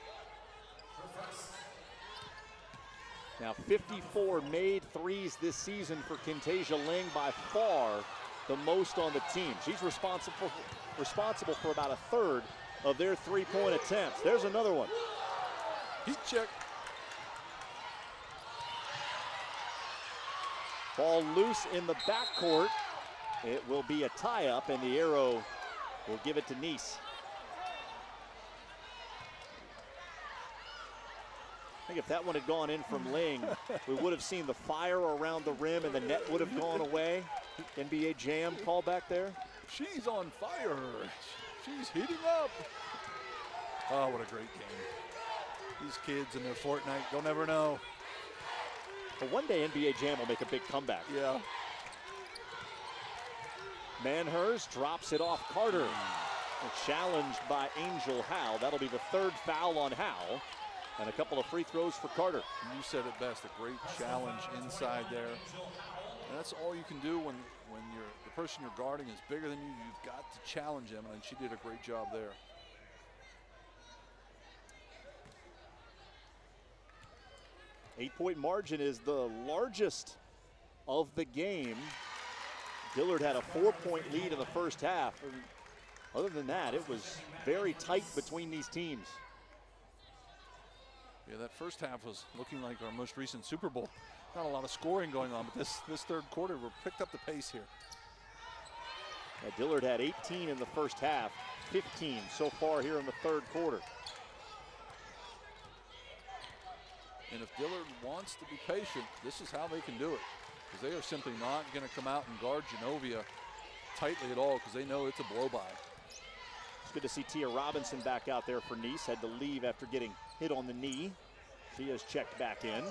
Now 54 made threes this season for Kintasia Ling, by far the most on the team. She's responsible for about a third of their 3-point attempts. There's another one. Heat check. Ball loose in the backcourt. It will be a tie-up, and the arrow will give it to Nease. I think if that one had gone in from Ling, we would have seen the fire around the rim and the net would have gone away. NBA Jam call back there. She's on fire. She's heating up. Oh, what a great game. These kids and their Fortnite, you'll never know. But one day NBA Jam will make a big comeback. Yeah. Manhurst drops it off Carter. Challenged by Angel Howe. That'll be the third foul on Howe. And a couple of free throws for Carter. You said it best, a great challenge inside there. And that's all you can do when the person you're guarding is bigger than you. You've got to challenge him, and she did a great job there. Eight-point margin is the largest of the game. Dillard had a 4-point lead in the first half. Other than that, it was very tight between these teams. Yeah, that first half was looking like our most recent Super Bowl. Not a lot of scoring going on, but this third quarter, we picked up the pace here. Dillard had 18 in the first half, 15 so far here in the third quarter. And if Dillard wants to be patient, this is how they can do it. Because they are simply not going to come out and guard Genovia tightly at all, because they know it's a blow-by. It's good to see Tia Robinson back out there for Nease. Had to leave after getting hit on the knee. She has checked back in.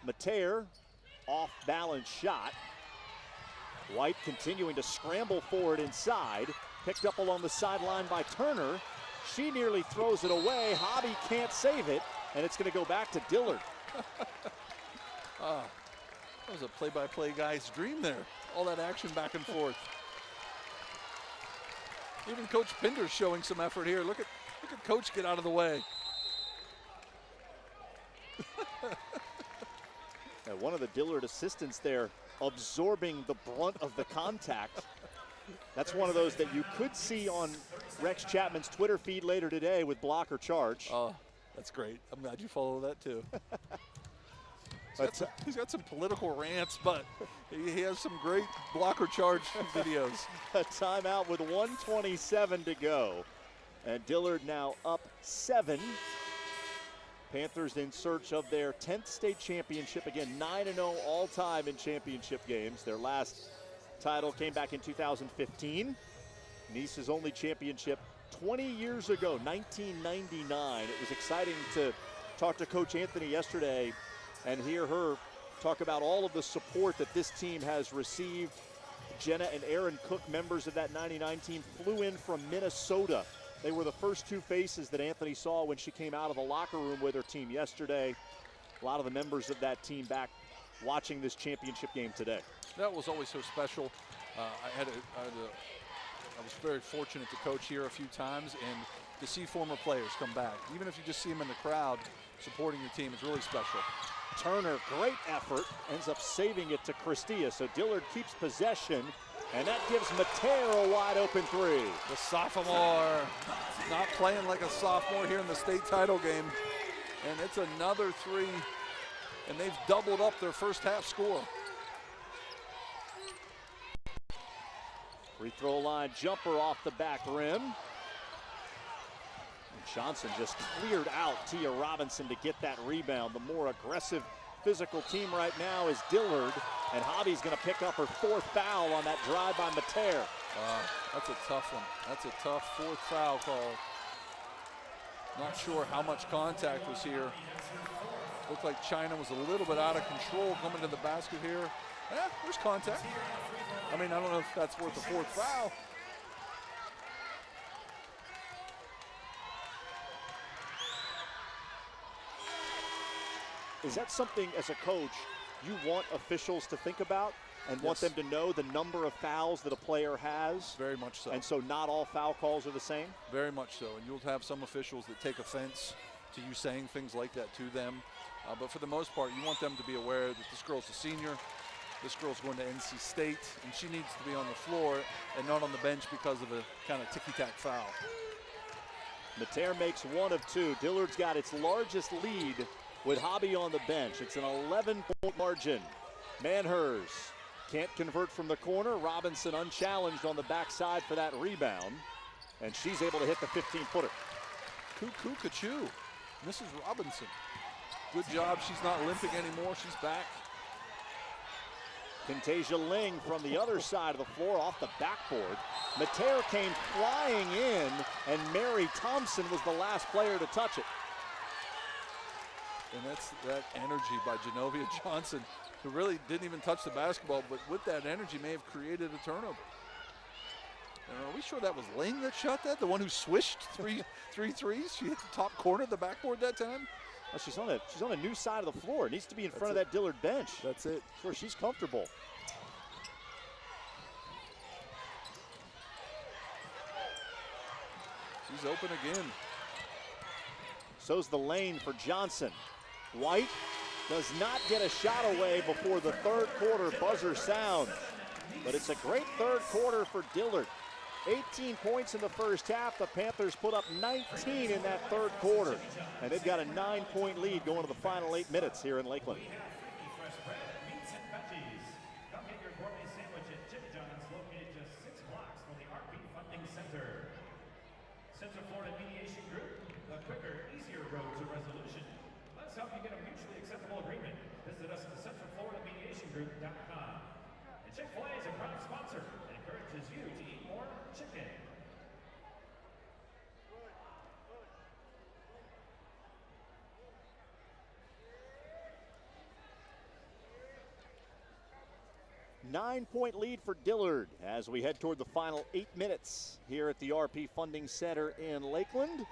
Mateer, off-balance shot. White continuing to scramble forward inside. Picked up along the sideline by Turner. She nearly throws it away. Hobby can't save it, and it's going to go back to Dillard. That was a play-by-play guy's dream there. All that action back and forth. Even Coach Pinder's showing some effort here. Look at Coach get out of the way. One of the Dillard assistants there absorbing the brunt of the contact. That's one of those that you could see on Rex Chapman's Twitter feed later today with block or charge. Oh, that's great. I'm glad you follow that too. He's got some political rants, but he has some great block or charge videos. A timeout with 1:27 to go. And Dillard now up 7. Panthers in search of their 10th state championship. Again, 9-0 all-time in championship games. Their last title came back in 2015. Nease's only championship 20 years ago, 1999. It was exciting to talk to Coach Anthony yesterday and hear her talk about all of the support that this team has received. Jenna and Aaron Cook, members of that 99 team, flew in from Minnesota. They were the first two faces that Anthony saw when she came out of the locker room with her team yesterday. A lot of the members of that team back watching this championship game today. That was always so special. I was very fortunate to coach here a few times, and to see former players come back, even if you just see them in the crowd supporting your team, is really special. Turner, great effort, ends up saving it to Christia. So Dillard keeps possession, and that gives Mateer a wide open three. The sophomore not playing like a sophomore here in the state title game. And it's another three, and they've doubled up their first half score. Free throw line jumper off the back rim. And Johnson just cleared out Tia Robinson to get that rebound. The more aggressive physical team right now is Dillard, and Hobby's going to pick up her 4th foul on that drive by Mateer. That's a tough one. That's a tough 4th foul call. Not sure how much contact was here. Looked like China was a little bit out of control coming to the basket here. There's contact. I mean, I don't know if that's worth a 4th foul. Is that something, as a coach, you want officials to think about and want them to know the number of fouls that a player has? Very much so. And so not all foul calls are the same? Very much so. And you'll have some officials that take offense to you saying things like that to them. But for the most part, you want them to be aware that this girl's a senior. This girl's going to NC State, and she needs to be on the floor and not on the bench because of a kind of ticky-tack foul. Mateer makes 1 of 2. Dillard's got its largest lead with Hobby on the bench. It's an 11-point margin. Manhurst can't convert from the corner. Robinson unchallenged on the backside for that rebound, and she's able to hit the 15-footer. Cuckoo, Kachu, Mrs. Robinson. Good job. She's not limping anymore. She's back. Contagia Ling from the other side of the floor off the backboard. Mater came flying in, and Mary Thompson was the last player to touch it. And that's that energy by Genovia Johnson, who really didn't even touch the basketball, but with that energy may have created a turnover. Are we sure that was Ling that shot that? The one who swished three threes? She hit the top corner of the backboard that time? Well, she's on a new side of the floor. It needs to be in front of that Dillard bench. That's it. That's where she's comfortable. She's open again. So's the lane for Johnson. White does not get a shot away before the third quarter buzzer sounds. But it's a great third quarter for Dillard. 18 points in the first half. The Panthers put up 19 in that third quarter. And they've got a 9-point lead going to the final 8 minutes here in Lakeland. Fresh bread, meats and veggies. Come get your gourmet sandwich at Jim John's, located just 6 blocks from the RP Funding Center. Central Florida Mediation Group, the quicker, easier road to resolution. Let's help you get a mutually acceptable agreement. Visit us at thecentralfloridamediationgroup.com. And Chick-fil-A is a proud sponsor that encourages you to eat more chicken. Nine-point lead for Dillard as we head toward the final 8 minutes here at the RP Funding Center in Lakeland.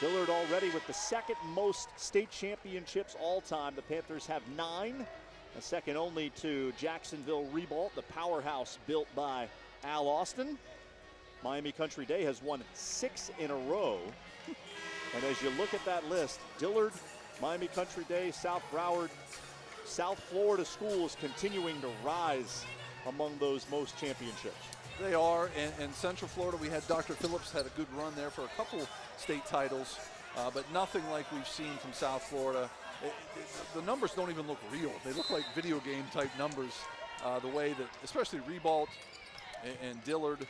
Dillard already with the second most state championships all time. The Panthers have 9, a second only to Jacksonville Ribault, the powerhouse built by Al Austin. Miami Country Day has won 6 in a row. And as you look at that list, Dillard, Miami Country Day, South Broward, South Florida schools continuing to rise among those most championships. They are, and Central Florida, we had Dr. Phillips had a good run there for a couple state titles, but nothing like we've seen from South Florida. The numbers don't even look real. They look like video game type numbers, the way that, especially Ribault and Dillard.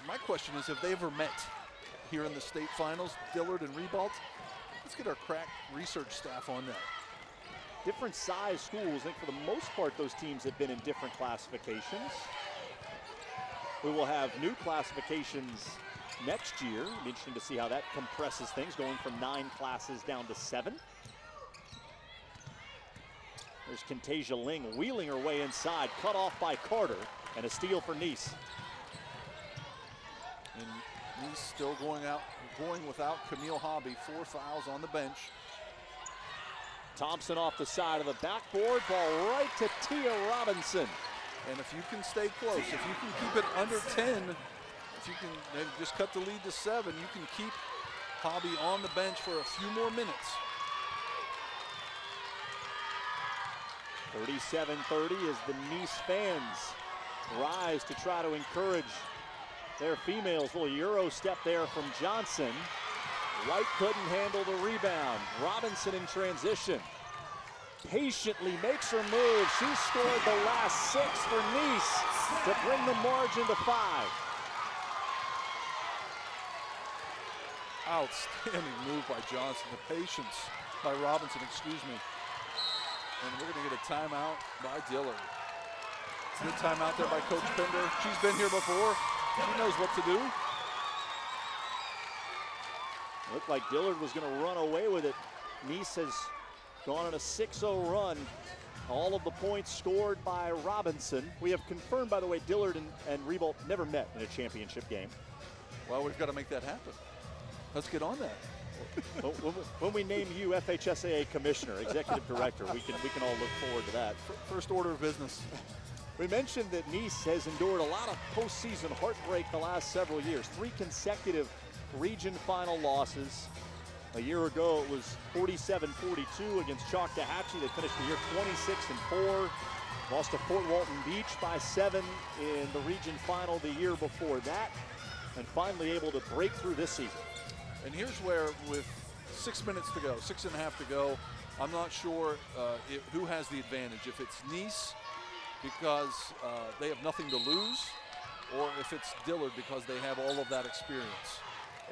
My question is, have they ever met here in the state finals, Dillard and Ribault? Let's get our crack research staff on that. Different size schools. I think for the most part, those teams have been in different classifications. We will have new classifications next year. It'll be interesting to see how that compresses things, going from 9 classes down to 7. There's Contagia Ling wheeling her way inside, cut off by Carter, and a steal for Nease. And Nease still going without Camille Hobby. 4 fouls on the bench. Thompson off the side of the backboard, ball right to Tia Robinson. And if you can stay close, if you can keep it under 10, if you can just cut the lead to 7, you can keep Hobby on the bench for a few more minutes. 37-30 as the Nease fans rise to try to encourage their females. A little Euro step there from Johnson. White couldn't handle the rebound. Robinson in transition. Patiently makes her move. She scored the last 6 for Nease to bring the margin to 5. Outstanding move by Johnson. The patience by Robinson, excuse me. And we're going to get a timeout by Dillard. Good timeout there by Coach Pender. She's been here before. She knows what to do. Looked like Dillard was going to run away with it. Nease has gone on a 6-0 run. All of the points scored by Robinson. We have confirmed, by the way, Dillard and Ribault never met in a championship game. Well, we've got to make that happen. Let's get on that. When we name you FHSAA Commissioner, Executive Director, we can all look forward to that. First order of business. We mentioned that Nease has endured a lot of postseason heartbreak the last several years. 3 consecutive region final losses. A year ago, it was 47-42 against Chalk-Tahatchee. They finished the year 26-4. Lost to Fort Walton Beach by 7 in the region final the year before that. And finally able to break through this season. And here's where, with 6 minutes to go, 6.5 to go, I'm not sure who has the advantage. If it's Nease because they have nothing to lose, or if it's Dillard because they have all of that experience.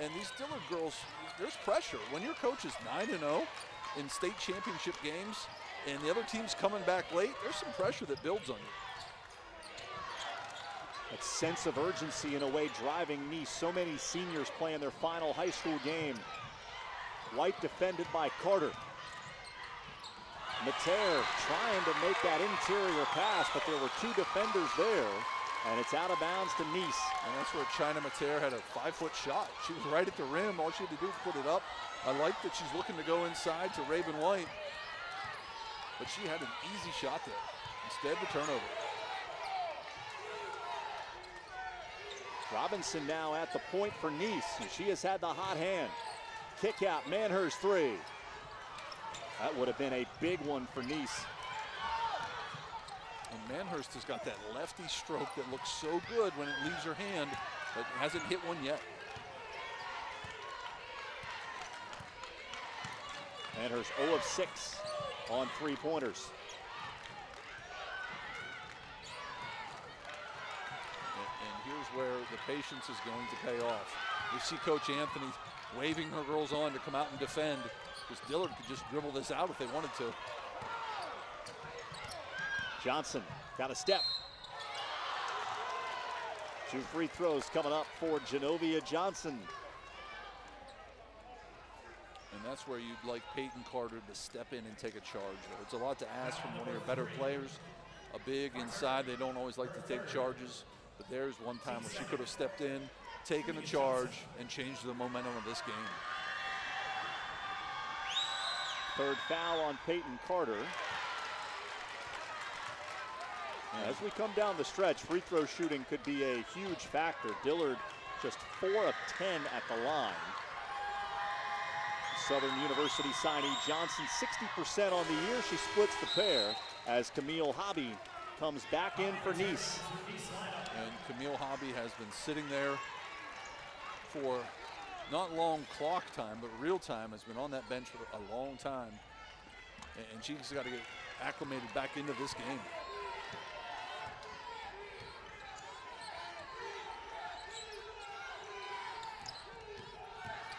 And these Dillard girls, there's pressure. When your coach is 9-0 in state championship games and the other team's coming back late, there's some pressure that builds on you. That sense of urgency in a way driving Nease. So many seniors playing their final high school game. White defended by Carter. Mater trying to make that interior pass, but there were two defenders there, and it's out of bounds to Nease. And that's where China Mater had a 5-foot shot. She was right at the rim. All she had to do was put it up. I like that she's looking to go inside to Raven White, but she had an easy shot there. Instead, the turnover. Robinson now at the point for Nease, and she has had the hot hand. Kick out, Manhurst three. That would have been a big one for Nease. And Manhurst has got that lefty stroke that looks so good when it leaves her hand, but hasn't hit one yet. Manhurst 0 of 6 on three-pointers. And here's where the patience is going to pay off. We see Coach Anthony waving her girls on to come out and defend, because Dillard could just dribble this out if they wanted to. Johnson got a step. 2 free throws coming up for Genovia Johnson. And that's where you'd like Peyton Carter to step in and take a charge. It's a lot to ask from one of your better players. A big inside, they don't always like to take charges, but there's one time where she could have stepped in, taken a charge, and changed the momentum of this game. Third foul on Peyton Carter. As we come down the stretch, free throw shooting could be a huge factor. Dillard just 4 of 10 at the line. Southern University signee Johnson 60% on the year. She splits the pair as Camille Hobby comes back in for Nease. And Camille Hobby has been sitting there for not long clock time, but real time, has been on that bench for a long time. And she's got to get acclimated back into this game.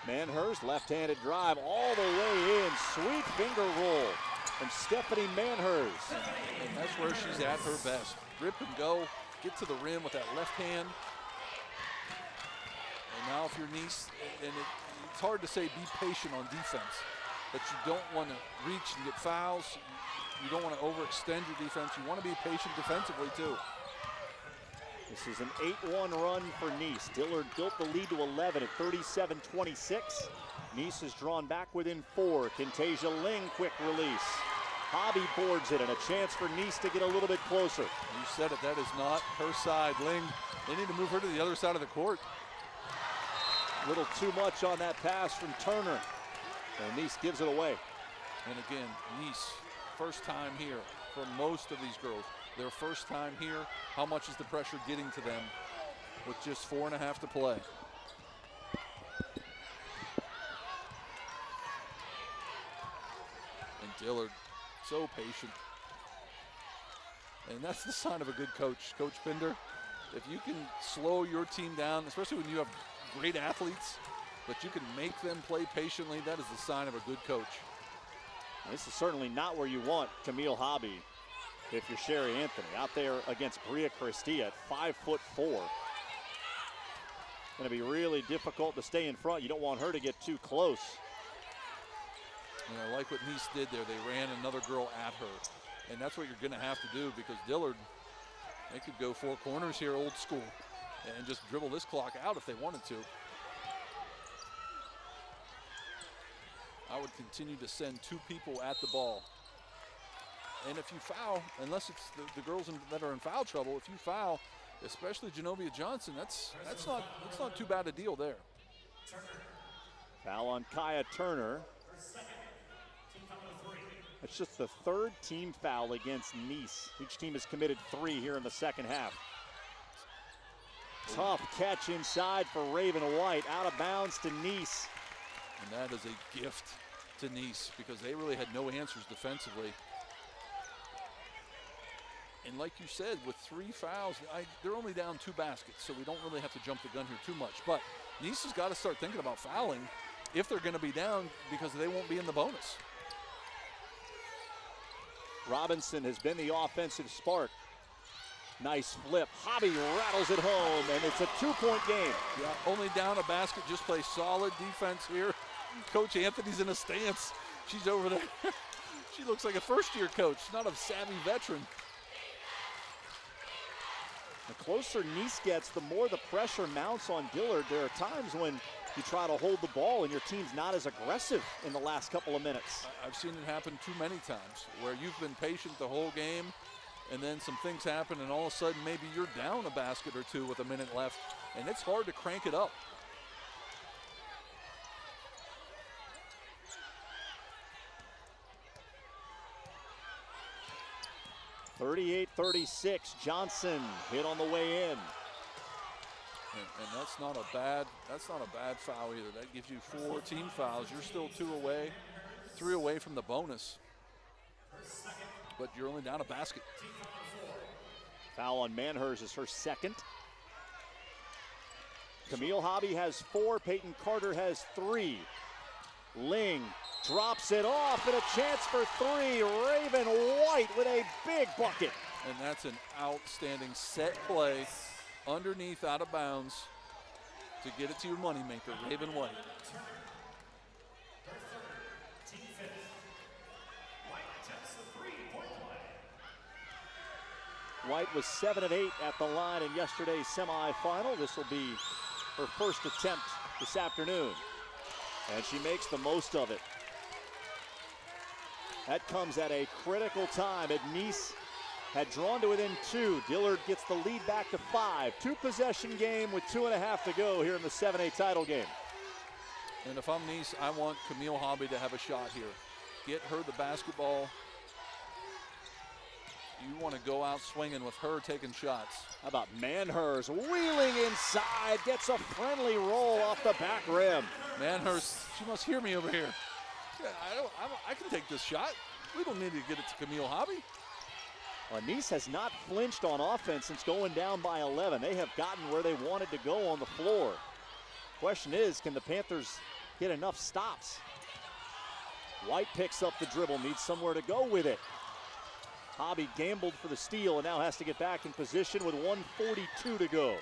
Manhurst, left-handed drive all the way in. Sweet finger roll from Stephanie Manhurst. And that's where she's at her best. Grip and go, get to the rim with that left hand. And now if you're Nease, and it's hard to say be patient on defense, but you don't want to reach and get fouls. You don't want to overextend your defense. You want to be patient defensively too. This is an 8-1 run for Nease. Dillard built the lead to 11 at 37-26. Nease has drawn back within 4. Kintasia Ling, quick release. Hobby boards it, and a chance for Nease to get a little bit closer. You said it, that is not her side. Ling, they need to move her to the other side of the court. A little too much on that pass from Turner. And Nease gives it away. And again, Nease, first time here for most of these girls. Their first time here. How much is the pressure getting to them with just 4.5 to play? And Dillard, so patient. And that's the sign of a good coach, Coach Pinder. If you can slow your team down, especially when you have great athletes, but you can make them play patiently, that is the sign of a good coach. This is certainly not where you want Camille Hobby if you're Sherry Anthony. Out there against Bria Christie at 5'4". Going to be really difficult to stay in front. You don't want her to get too close. And I like what Nease did there. They ran another girl at her. And that's what you're going to have to do, because Dillard, they could go 4 corners here, old school, and just dribble this clock out if they wanted to. I would continue to send 2 people at the ball. And if you foul, unless it's the girls that are in foul trouble, if you foul, especially Genovia Johnson, that's not too bad a deal there. Foul on Kaya Turner. That's just the 3rd team foul against Nease. Each team has committed 3 here in the second half. Tough catch inside for Raven White, out of bounds to Nease. And that is a gift to Nease, because they really had no answers defensively. And like you said, with 3 fouls, they're only down 2 baskets, so we don't really have to jump the gun here too much. But Nease has got to start thinking about fouling if they're going to be down, because they won't be in the bonus. Robinson has been the offensive spark. Nice flip. Hobby rattles it home, and it's a 2-point game. Yeah, only down a basket. Just play solid defense here. Coach Anthony's in a stance. She's over there. She looks like a first-year coach, not a savvy veteran. The closer Nease gets, the more the pressure mounts on Dillard. There are times when you try to hold the ball and your team's not as aggressive in the last couple of minutes. I've seen it happen too many times where you've been patient the whole game and then some things happen and all of a sudden maybe you're down a basket or two with a minute left and it's hard to crank it up. (38-36), Johnson hit on the way in. And that's not a bad foul either. That gives you 4 team fouls. You're still 3 away from the bonus. But you're only down a basket. Foul on Manhurst is her second. Camille Hobby has 4, Peyton Carter has 3. Ling drops it off and a chance for 3. Raven White with a big bucket. And that's an outstanding set play underneath out of bounds to get it to your moneymaker, Raven White. White was 7 of 8 at the line in yesterday's semifinal. This will be her first attempt this afternoon. And she makes the most of it. That comes at a critical time. Nease had drawn to within 2. Dillard gets the lead back to 5. 2-possession game with 2.5 to go here in the 7A title game. And if I'm Nease, I want Camille Hobby to have a shot here. Get her the basketball. You want to go out swinging with her taking shots. How about Manhurst wheeling inside, gets a friendly roll off the back rim. Manhurst, she must hear me over here. Yeah, I can take this shot. We don't need to get it to Camille Hobby. Nease has not flinched on offense since going down by 11. They have gotten where they wanted to go on the floor. Question is, can the Panthers get enough stops? White picks up the dribble, needs somewhere to go with it. Hobby gambled for the steal and now has to get back in position with 1:42 to go.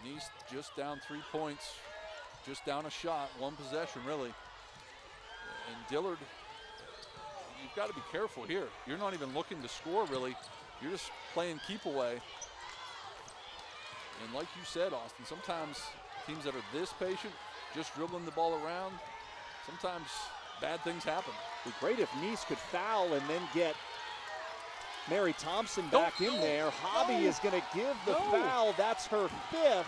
Nease just down 3 points, just down a shot, 1 possession really. And Dillard, you've got to be careful here. You're not even looking to score really. You're just playing keep away. And like you said, Austin, sometimes teams that are this patient, just dribbling the ball around, sometimes bad things happen. It'd be great if Nease could foul and then get Mary Thompson back in there. Hobby is going to give the foul. That's her 5th.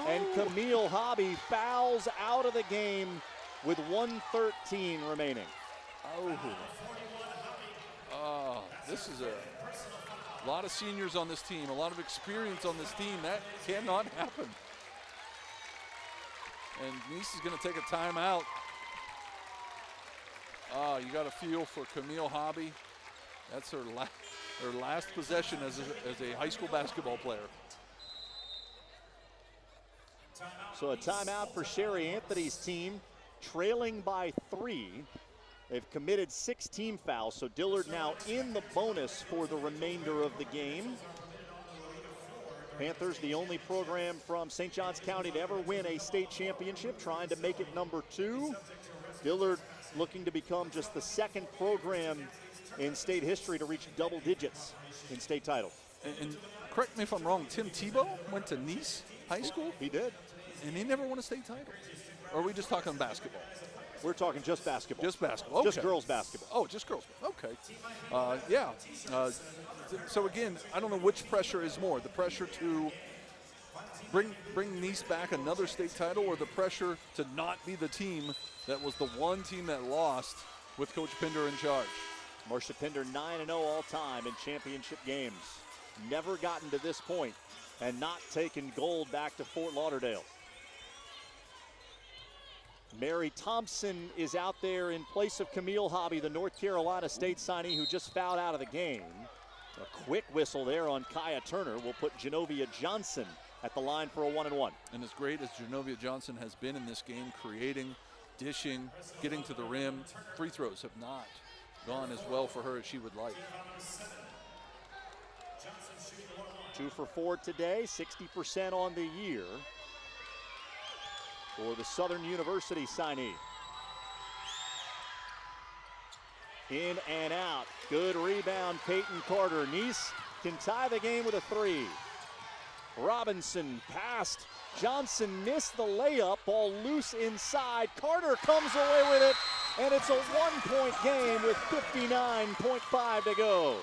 And Camille Hobby fouls out of the game with 1:13 remaining. This is a lot of seniors on this team, a lot of experience on this team. That cannot happen. And Nease is going to take a timeout. You got to feel for Camille Hobby. That's her last possession as a high school basketball player. So a timeout for Sherry Anthony's team, trailing by 3. They've committed 6 team fouls, so Dillard now in the bonus for the remainder of the game. Panthers, the only program from St. Johns County to ever win a state championship, trying to make it number 2. Dillard looking to become just the 2nd program in state history to reach double digits in state title. And correct me if I'm wrong, Tim Tebow went to Nease High School? He did. And he never won a state title. Or are we just talking basketball? We're talking just basketball. Just basketball, okay. Just girls basketball. Oh, just girls, okay. So again, I don't know which pressure is more, the pressure to bring Nease back another state title or the pressure to not be the team that was the one team that lost with Coach Pinder in charge. Marcia Pinder 9-0 all time in championship games. Never gotten to this point and not taken gold back to Fort Lauderdale. Mary Thompson is out there in place of Camille Hobby, the North Carolina State signee who just fouled out of the game. A quick whistle there on Kaya Turner will put Genovia Johnson at the line for a 1-and-1. And as great as Genovia Johnson has been in this game, creating, dishing, getting to the rim, free throws have not gone as well for her as she would like. 2 for 4 today, 60% on the year for the Southern University signee. In and out. Good rebound, Peyton Carter. Nease can tie the game with a 3. Robinson passed. Johnson missed the layup. Ball loose inside. Carter comes away with it, and it's a 1-point game with 59.5 to go.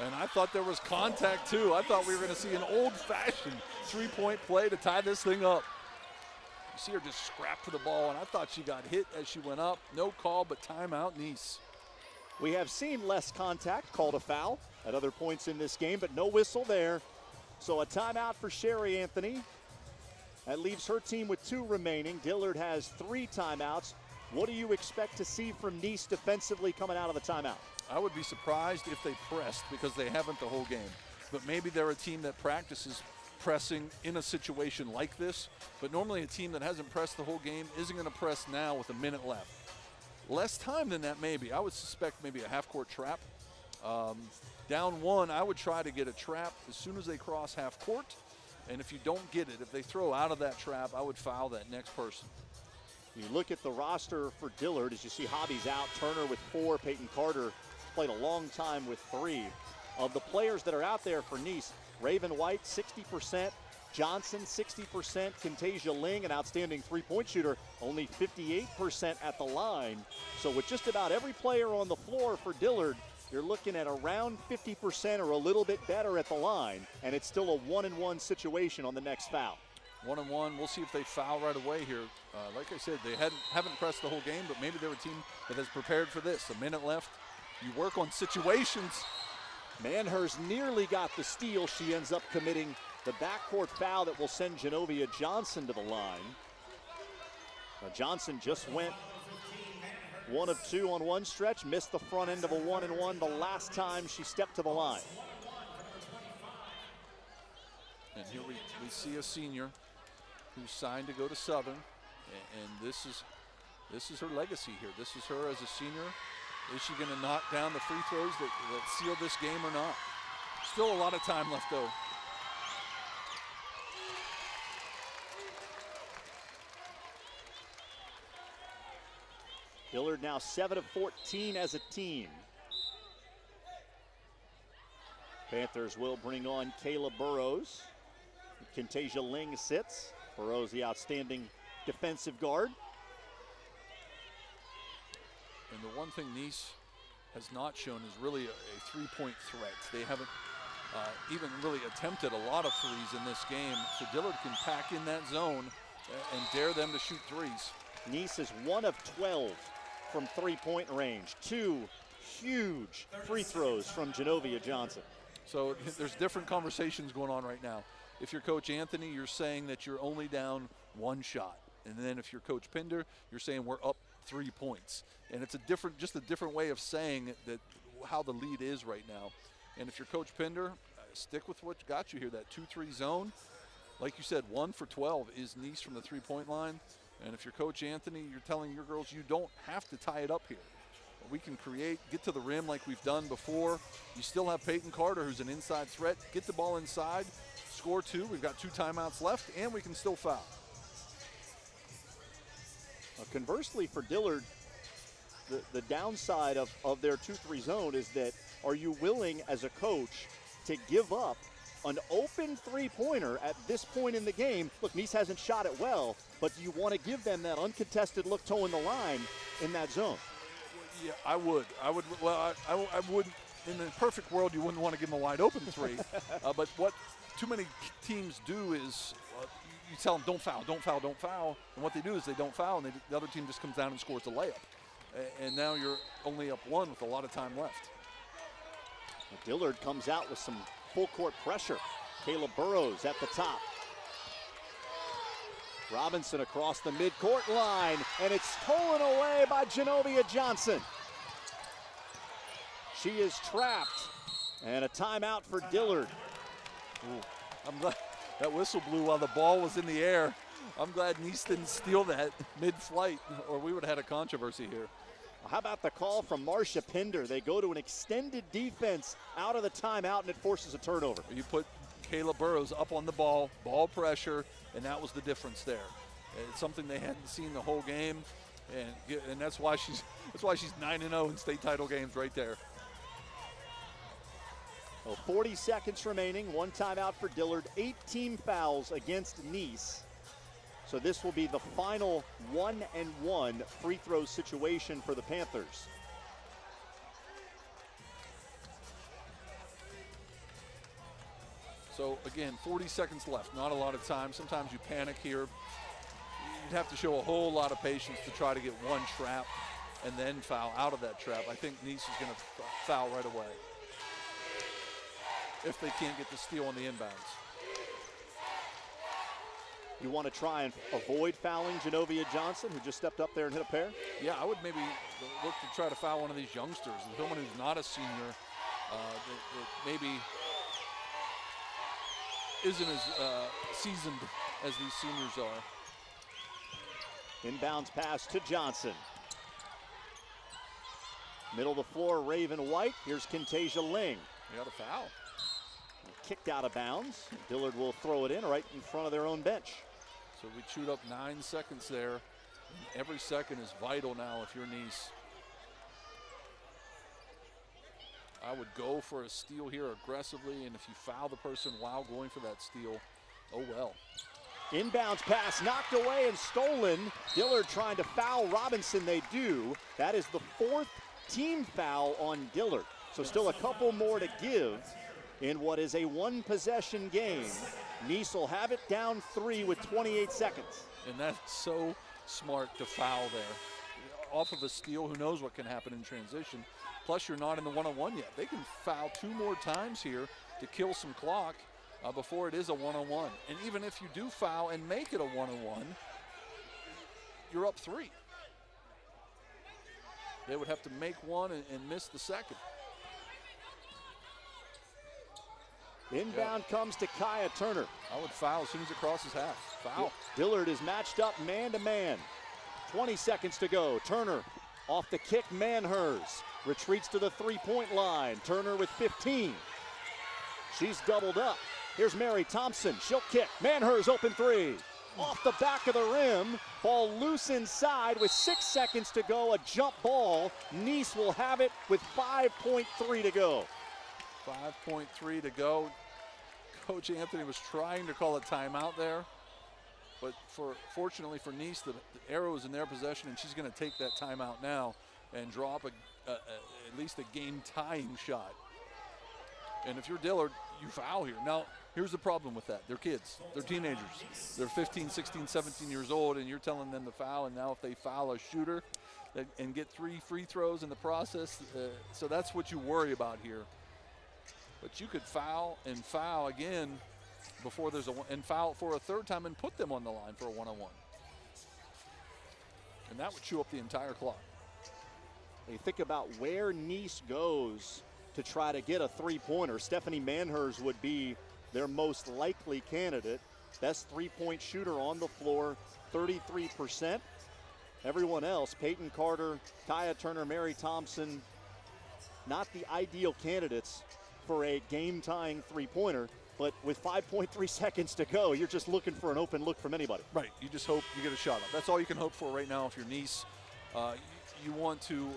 And I thought there was contact too. I thought we were going to see an old-fashioned 3-point play to tie this thing up. You see her just scrap for the ball, and I thought she got hit as she went up. No call, but timeout, Nease. We have seen less contact, called a foul at other points in this game, but no whistle there. So a timeout for Sherry Anthony. That leaves her team with 2 remaining. Dillard has 3 timeouts. What do you expect to see from Nease defensively coming out of the timeout? I would be surprised if they pressed, because they haven't the whole game. But maybe they're a team that practices pressing in a situation like this. But normally a team that hasn't pressed the whole game isn't going to press now with a minute left. Less time than that maybe. I would suspect maybe a half-court trap. Down 1, I would try to get a trap as soon as they cross half court. And if you don't get it, if they throw out of that trap, I would foul that next person. You look at the roster for Dillard as you see Hobby's out, Turner with 4, Peyton Carter played a long time with 3. Of the players that are out there for Nease, Raven White 60%, Johnson 60%, Kintasia Ling, an outstanding 3-point shooter, only 58% at the line. So with just about every player on the floor for Dillard, you're looking at around 50% or a little bit better at the line, and it's still a 1-and-1 situation on the next foul. 1-and-1. We'll see if they foul right away here. Like I said, they haven't pressed the whole game, but maybe they're a team that has prepared for this. A minute left. You work on situations. Manhurst nearly got the steal. She ends up committing the backcourt foul that will send Genovia Johnson to the line. Johnson just went 1 of 2 on one stretch, missed the front end of a 1-and-1 the last time she stepped to the line. And here we see a senior who's signed to go to Southern, and this is her legacy here. This is her as a senior. Is she going to knock down the free throws that seal this game or not? Still a lot of time left though. Dillard now 7 of 14 as a team. Panthers will bring on Kayla Burrows. Kintasia Ling sits. Burrows the outstanding defensive guard. And the one thing Nease has not shown is really a 3-point threat. They haven't even really attempted a lot of threes in this game. So Dillard can pack in that zone and dare them to shoot threes. Nease is 1 of 12 from 3-point range. 2 huge free throws from Genovia Johnson. So there's different conversations going on right now. If you're Coach Anthony, you're saying that you're only down 1 shot. And then if you're Coach Pinder, you're saying we're up 3 points. And it's just a different way of saying that how the lead is right now. And if you're Coach Pinder, stick with what got you here, that 2-3 zone. Like you said, 1 for 12 is Nease from the 3-point line. And if you're Coach Anthony, you're telling your girls you don't have to tie it up here. We can get to the rim like we've done before. You still have Peyton Carter, who's an inside threat. Get the ball inside, score 2. We've got 2 timeouts left, and we can still foul. Conversely for Dillard, the downside of their 2-3 zone is that are you willing as a coach to give up an open 3-pointer at this point in the game? Look, Nease hasn't shot it well, but do you want to give them that uncontested look toeing the line in that zone? Yeah, I would. Well, I would. In the perfect world, you wouldn't want to give them a wide open 3. But what too many teams do is you tell them don't foul, don't foul, don't foul. And what they do is they don't foul, and the other team just comes down and scores a layup. And now you're only up 1 with a lot of time left. Dillard comes out with some full court pressure. Kayla Burrows at the top. Robinson across the midcourt line, and it's stolen away by Genovia Johnson. She is trapped, and a timeout for Dillard. Ooh, I'm glad that whistle blew while the ball was in the air. I'm glad Nease didn't steal that mid-flight, or we would have had a controversy here. How about the call from Marcia Pinder? They go to an extended defense out of the timeout, and it forces a turnover. You put Kayla Burrows up on the ball pressure, and that was the difference there. It's something they hadn't seen the whole game, and that's why she's 9-0 in state title games right there. Well, 40 seconds remaining, one timeout for Dillard, 8 team fouls against Nease. So this will be the final 1-and-1 free throw situation for the Panthers. So again, 40 seconds left, not a lot of time. Sometimes you panic here. You'd have to show a whole lot of patience to try to get one trap and then foul out of that trap. I think Nease is going to foul right away if they can't get the steal on the inbounds. You want to try and avoid fouling Genovia Johnson, who just stepped up there and hit a pair? Yeah, I would maybe look to try to foul one of these youngsters, someone who's not a senior, that maybe isn't as seasoned as these seniors are. Inbounds pass to Johnson. Middle of the floor, Raven White. Here's Kintasia Ling. They got a foul. Kicked out of bounds. Dillard will throw it in right in front of their own bench. So we chewed up 9 seconds there. Every second is vital now if you're Nease. I would go for a steal here aggressively, and if you foul the person while going for that steal, oh well. Inbounds pass knocked away and stolen. Dillard trying to foul Robinson. They do. That is the 4th team foul on Dillard. So still a couple more to give in what is a 1-possession game. Nease will have it down 3 with 28 seconds. And that's so smart to foul there. Off of a steal, who knows what can happen in transition. Plus, you're not in the one-on-one yet. They can foul 2 more times here to kill some clock before it is a one-on-one. And even if you do foul and make it a one-on-one, you're up 3. They would have to make one and miss the second. Inbound comes to Kaya Turner. I would foul as soon as it crosses half. Foul. Dillard is matched up man-to-man. 20 seconds to go. Turner off the kick. Manhers retreats to the three-point line. Turner with 15. She's doubled up. Here's Mary Thompson. She'll kick. Manhers open 3. Off the back of the rim. Ball loose inside with 6 seconds to go. A jump ball. Nease will have it with 5.3 to go. 5.3 to go. Coach Anthony was trying to call a timeout there, but fortunately for Nease, the arrow is in their possession, and she's going to take that timeout now and draw up at least a game-tying shot. And if you're Dillard, you foul here. Now, here's the problem with that. They're kids. They're teenagers. They're 15, 16, 17 years old, and you're telling them to foul, and now if they foul a shooter and get 3 free throws in the process, so that's what you worry about here. But you could foul and foul again before there's and foul for a 3rd time and put them on the line for a one-on-one. And that would chew up the entire clock. They think about where Nease goes to try to get a 3-pointer. Stephanie Manhers would be their most likely candidate. Best 3-point shooter on the floor, 33%. Everyone else, Peyton Carter, Kaya Turner, Mary Thompson, not the ideal candidates for a game-tying 3-pointer, but with 5.3 seconds to go, you're just looking for an open look from anybody. Right, you just hope you get a shot up. That's all you can hope for right now if you're Nease. You want to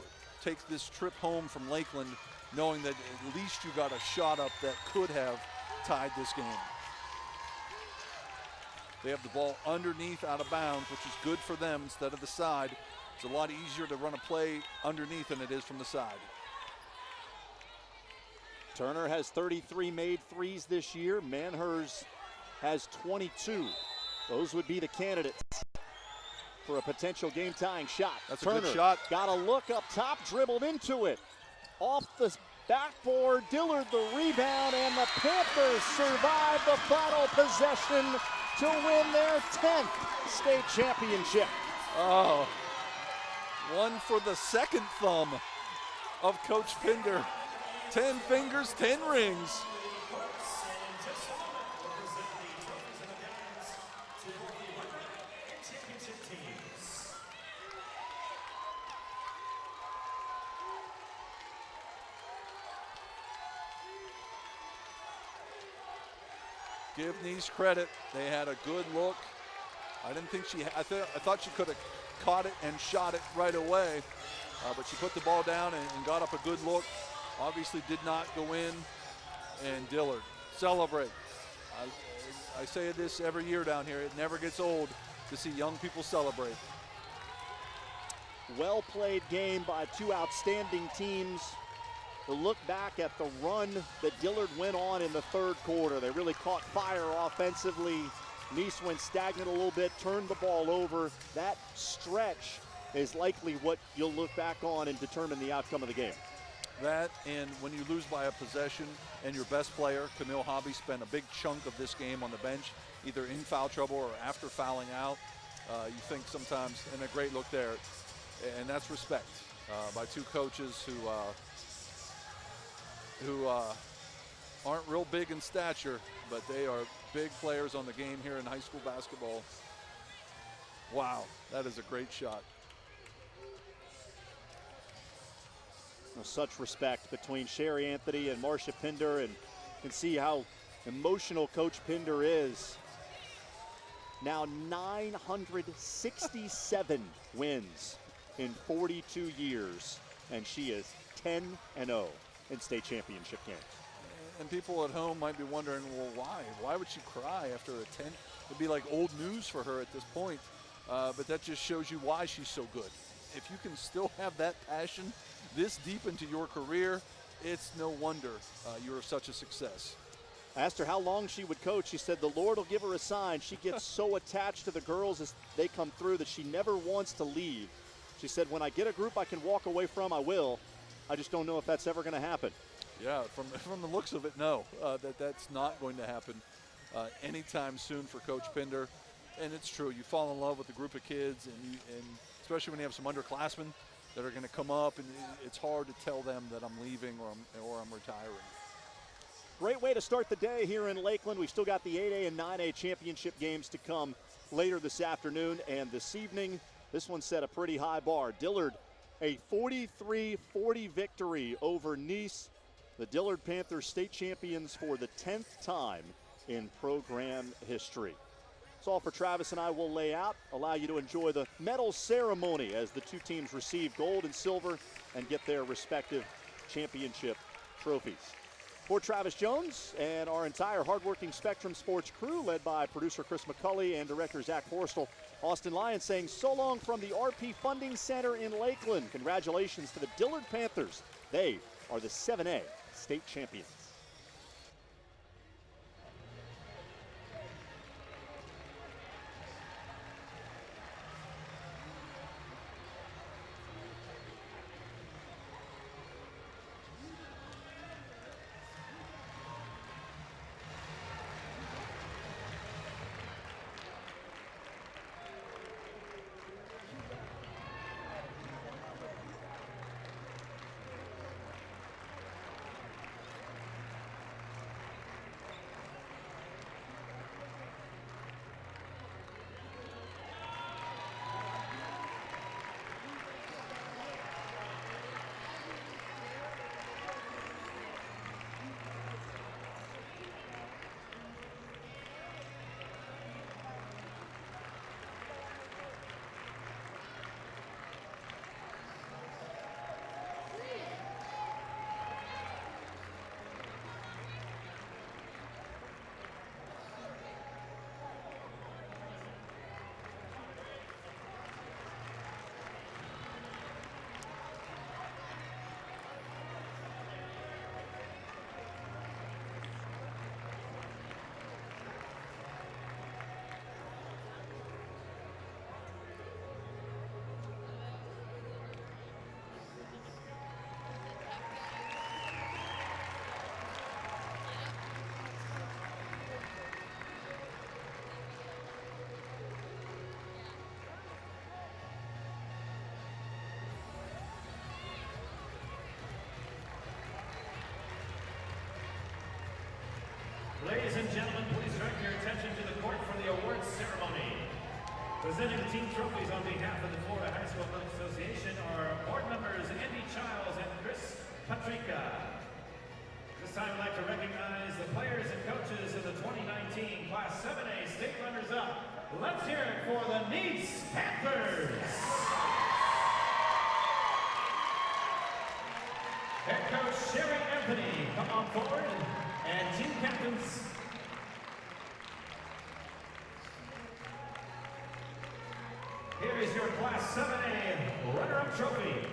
take this trip home from Lakeland knowing that at least you got a shot up that could have tied this game. They have the ball underneath out of bounds, which is good for them instead of the side. It's a lot easier to run a play underneath than it is from the side. Turner has 33 made threes this year. Manhers has 22. Those would be the candidates for a potential game-tying shot. That's Turner, a good shot. Got a look up top, dribbled into it. Off the backboard, Dillard the rebound, and the Panthers survive the final possession to win their 10th state championship. Oh, one for the second thumb of Coach Pinder. 10 fingers, 10 rings. give Nease credit. They had a good look. I didn't think I thought she could have caught it and shot it right away, but she put the ball down and got up a good look. Obviously did not go in. And Dillard, celebrate. I say this every year down here. It never gets old to see young people celebrate. Well-played game by two outstanding teams. To look back at the run that Dillard went on in the third quarter. They really caught fire offensively. Nease went stagnant a little bit, turned the ball over. That stretch is likely what you'll look back on and determine the outcome of the game. That, and when you lose by a possession and your best player, Camille Hobby, spent a big chunk of this game on the bench, either in foul trouble or after fouling out, you think sometimes, and a great look there. And that's respect by two coaches who aren't real big in stature, but they are big players on the game here in high school basketball. Wow, that is a great shot. Such respect between Sherry Anthony and Marcia Pinder, and you can see how emotional Coach Pinder is. Now 967 wins in 42 years, and she is 10-0 in state championship games. And people at home might be wondering, well, why? Why would she cry after a 10? It'd be like old news for her at this point. But that just shows you why she's so good. If you can still have that passion this deep into your career, it's no wonder you're such a success. I asked her how long she would coach. She said the Lord will give her a sign. She gets so attached to the girls as they come through that she never wants to leave. She said, when I get a group I can walk away from, I will. I just don't know if that's ever going to happen. Yeah, from the looks of it, no. That's not going to happen anytime soon for Coach Pinder. And it's true. You fall in love with a group of kids, and especially when you have some underclassmen that are going to come up, and it's hard to tell them that I'm leaving or I'm retiring. Great way to start the day here in Lakeland. We've still got the 8A and 9A championship games to come later this afternoon and this evening. This one set a pretty high bar. Dillard, a 43-40 victory over Nease. The Dillard Panthers state champions for the 10th time in program history. That's all for Travis and I will lay out, allow you to enjoy the medal ceremony as the two teams receive gold and silver and get their respective championship trophies. For Travis Jones and our entire hardworking Spectrum Sports crew, led by producer Chris McCulley and director Zach Forstel, Austin Lyons saying so long from the RP Funding Center in Lakeland. Congratulations to the Dillard Panthers. They are the 7A state champions. Ladies and gentlemen, please direct your attention to the court for the awards ceremony. Presenting the team trophies on behalf of the Florida High School Athletic Association are board members Andy Childs and Chris Patrica. The time, I'd like to recognize the players and coaches of the 2019 Class 7A state runners-up. Let's hear it for the Nease Panthers. Head coach Sherry Anthony, come on forward, and team captains. Here is your Class 7A runner-up trophy.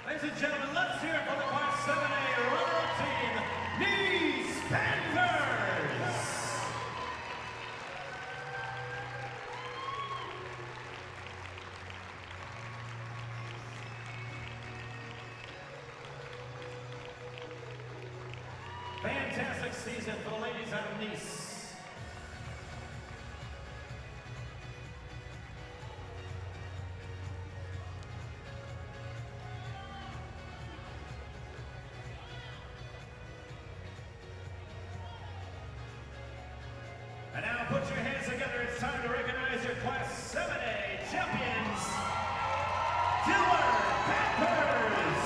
Ladies and gentlemen, let's hear it for the Class 7A runner-up team, Nease Panthers! Fantastic season for the ladies out of Nease. And now put your hands together. It's time to recognize your Class 7A champions, Dillard Panthers.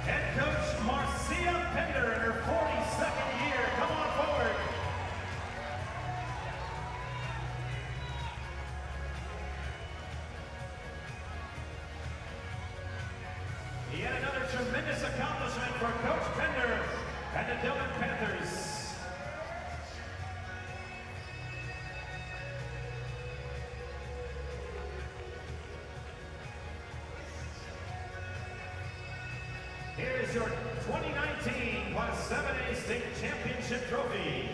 Head coach Marcia Pender in her 42nd year. Come on forward. Yet another tremendous accomplishment for Coach Pender and the Dillard Panthers. Here is your 2019 Class 7A State Championship Trophy.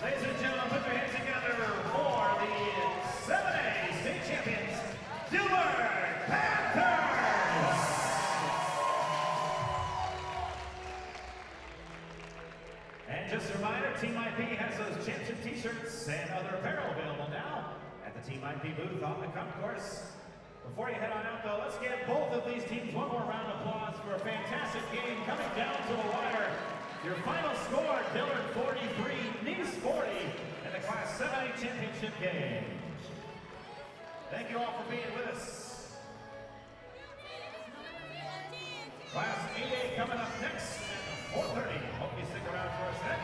Ladies and gentlemen, put your hands together for the 7A state champions, Dillard Panthers! And just a reminder, Team IP has those championship t-shirts and other apparel available now at the Team IP booth on the concourse. Before you head on out though, let's give both of these teams one more round of applause for a fantastic game coming down to the wire. Your final score, Dillard 43, Nease 40, in the Class 7A Championship game. Thank you all for being with us. Class 8A coming up next at 4:30. Hope you stick around for us then.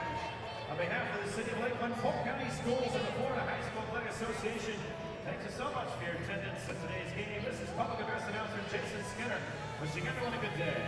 On behalf of the City of Lakeland, Polk County Schools, and the Florida High School Athletic Association, thanks you so much for your attendance at today's game. This is Public Address Announcer Jason Skinner, wishing everyone a good day.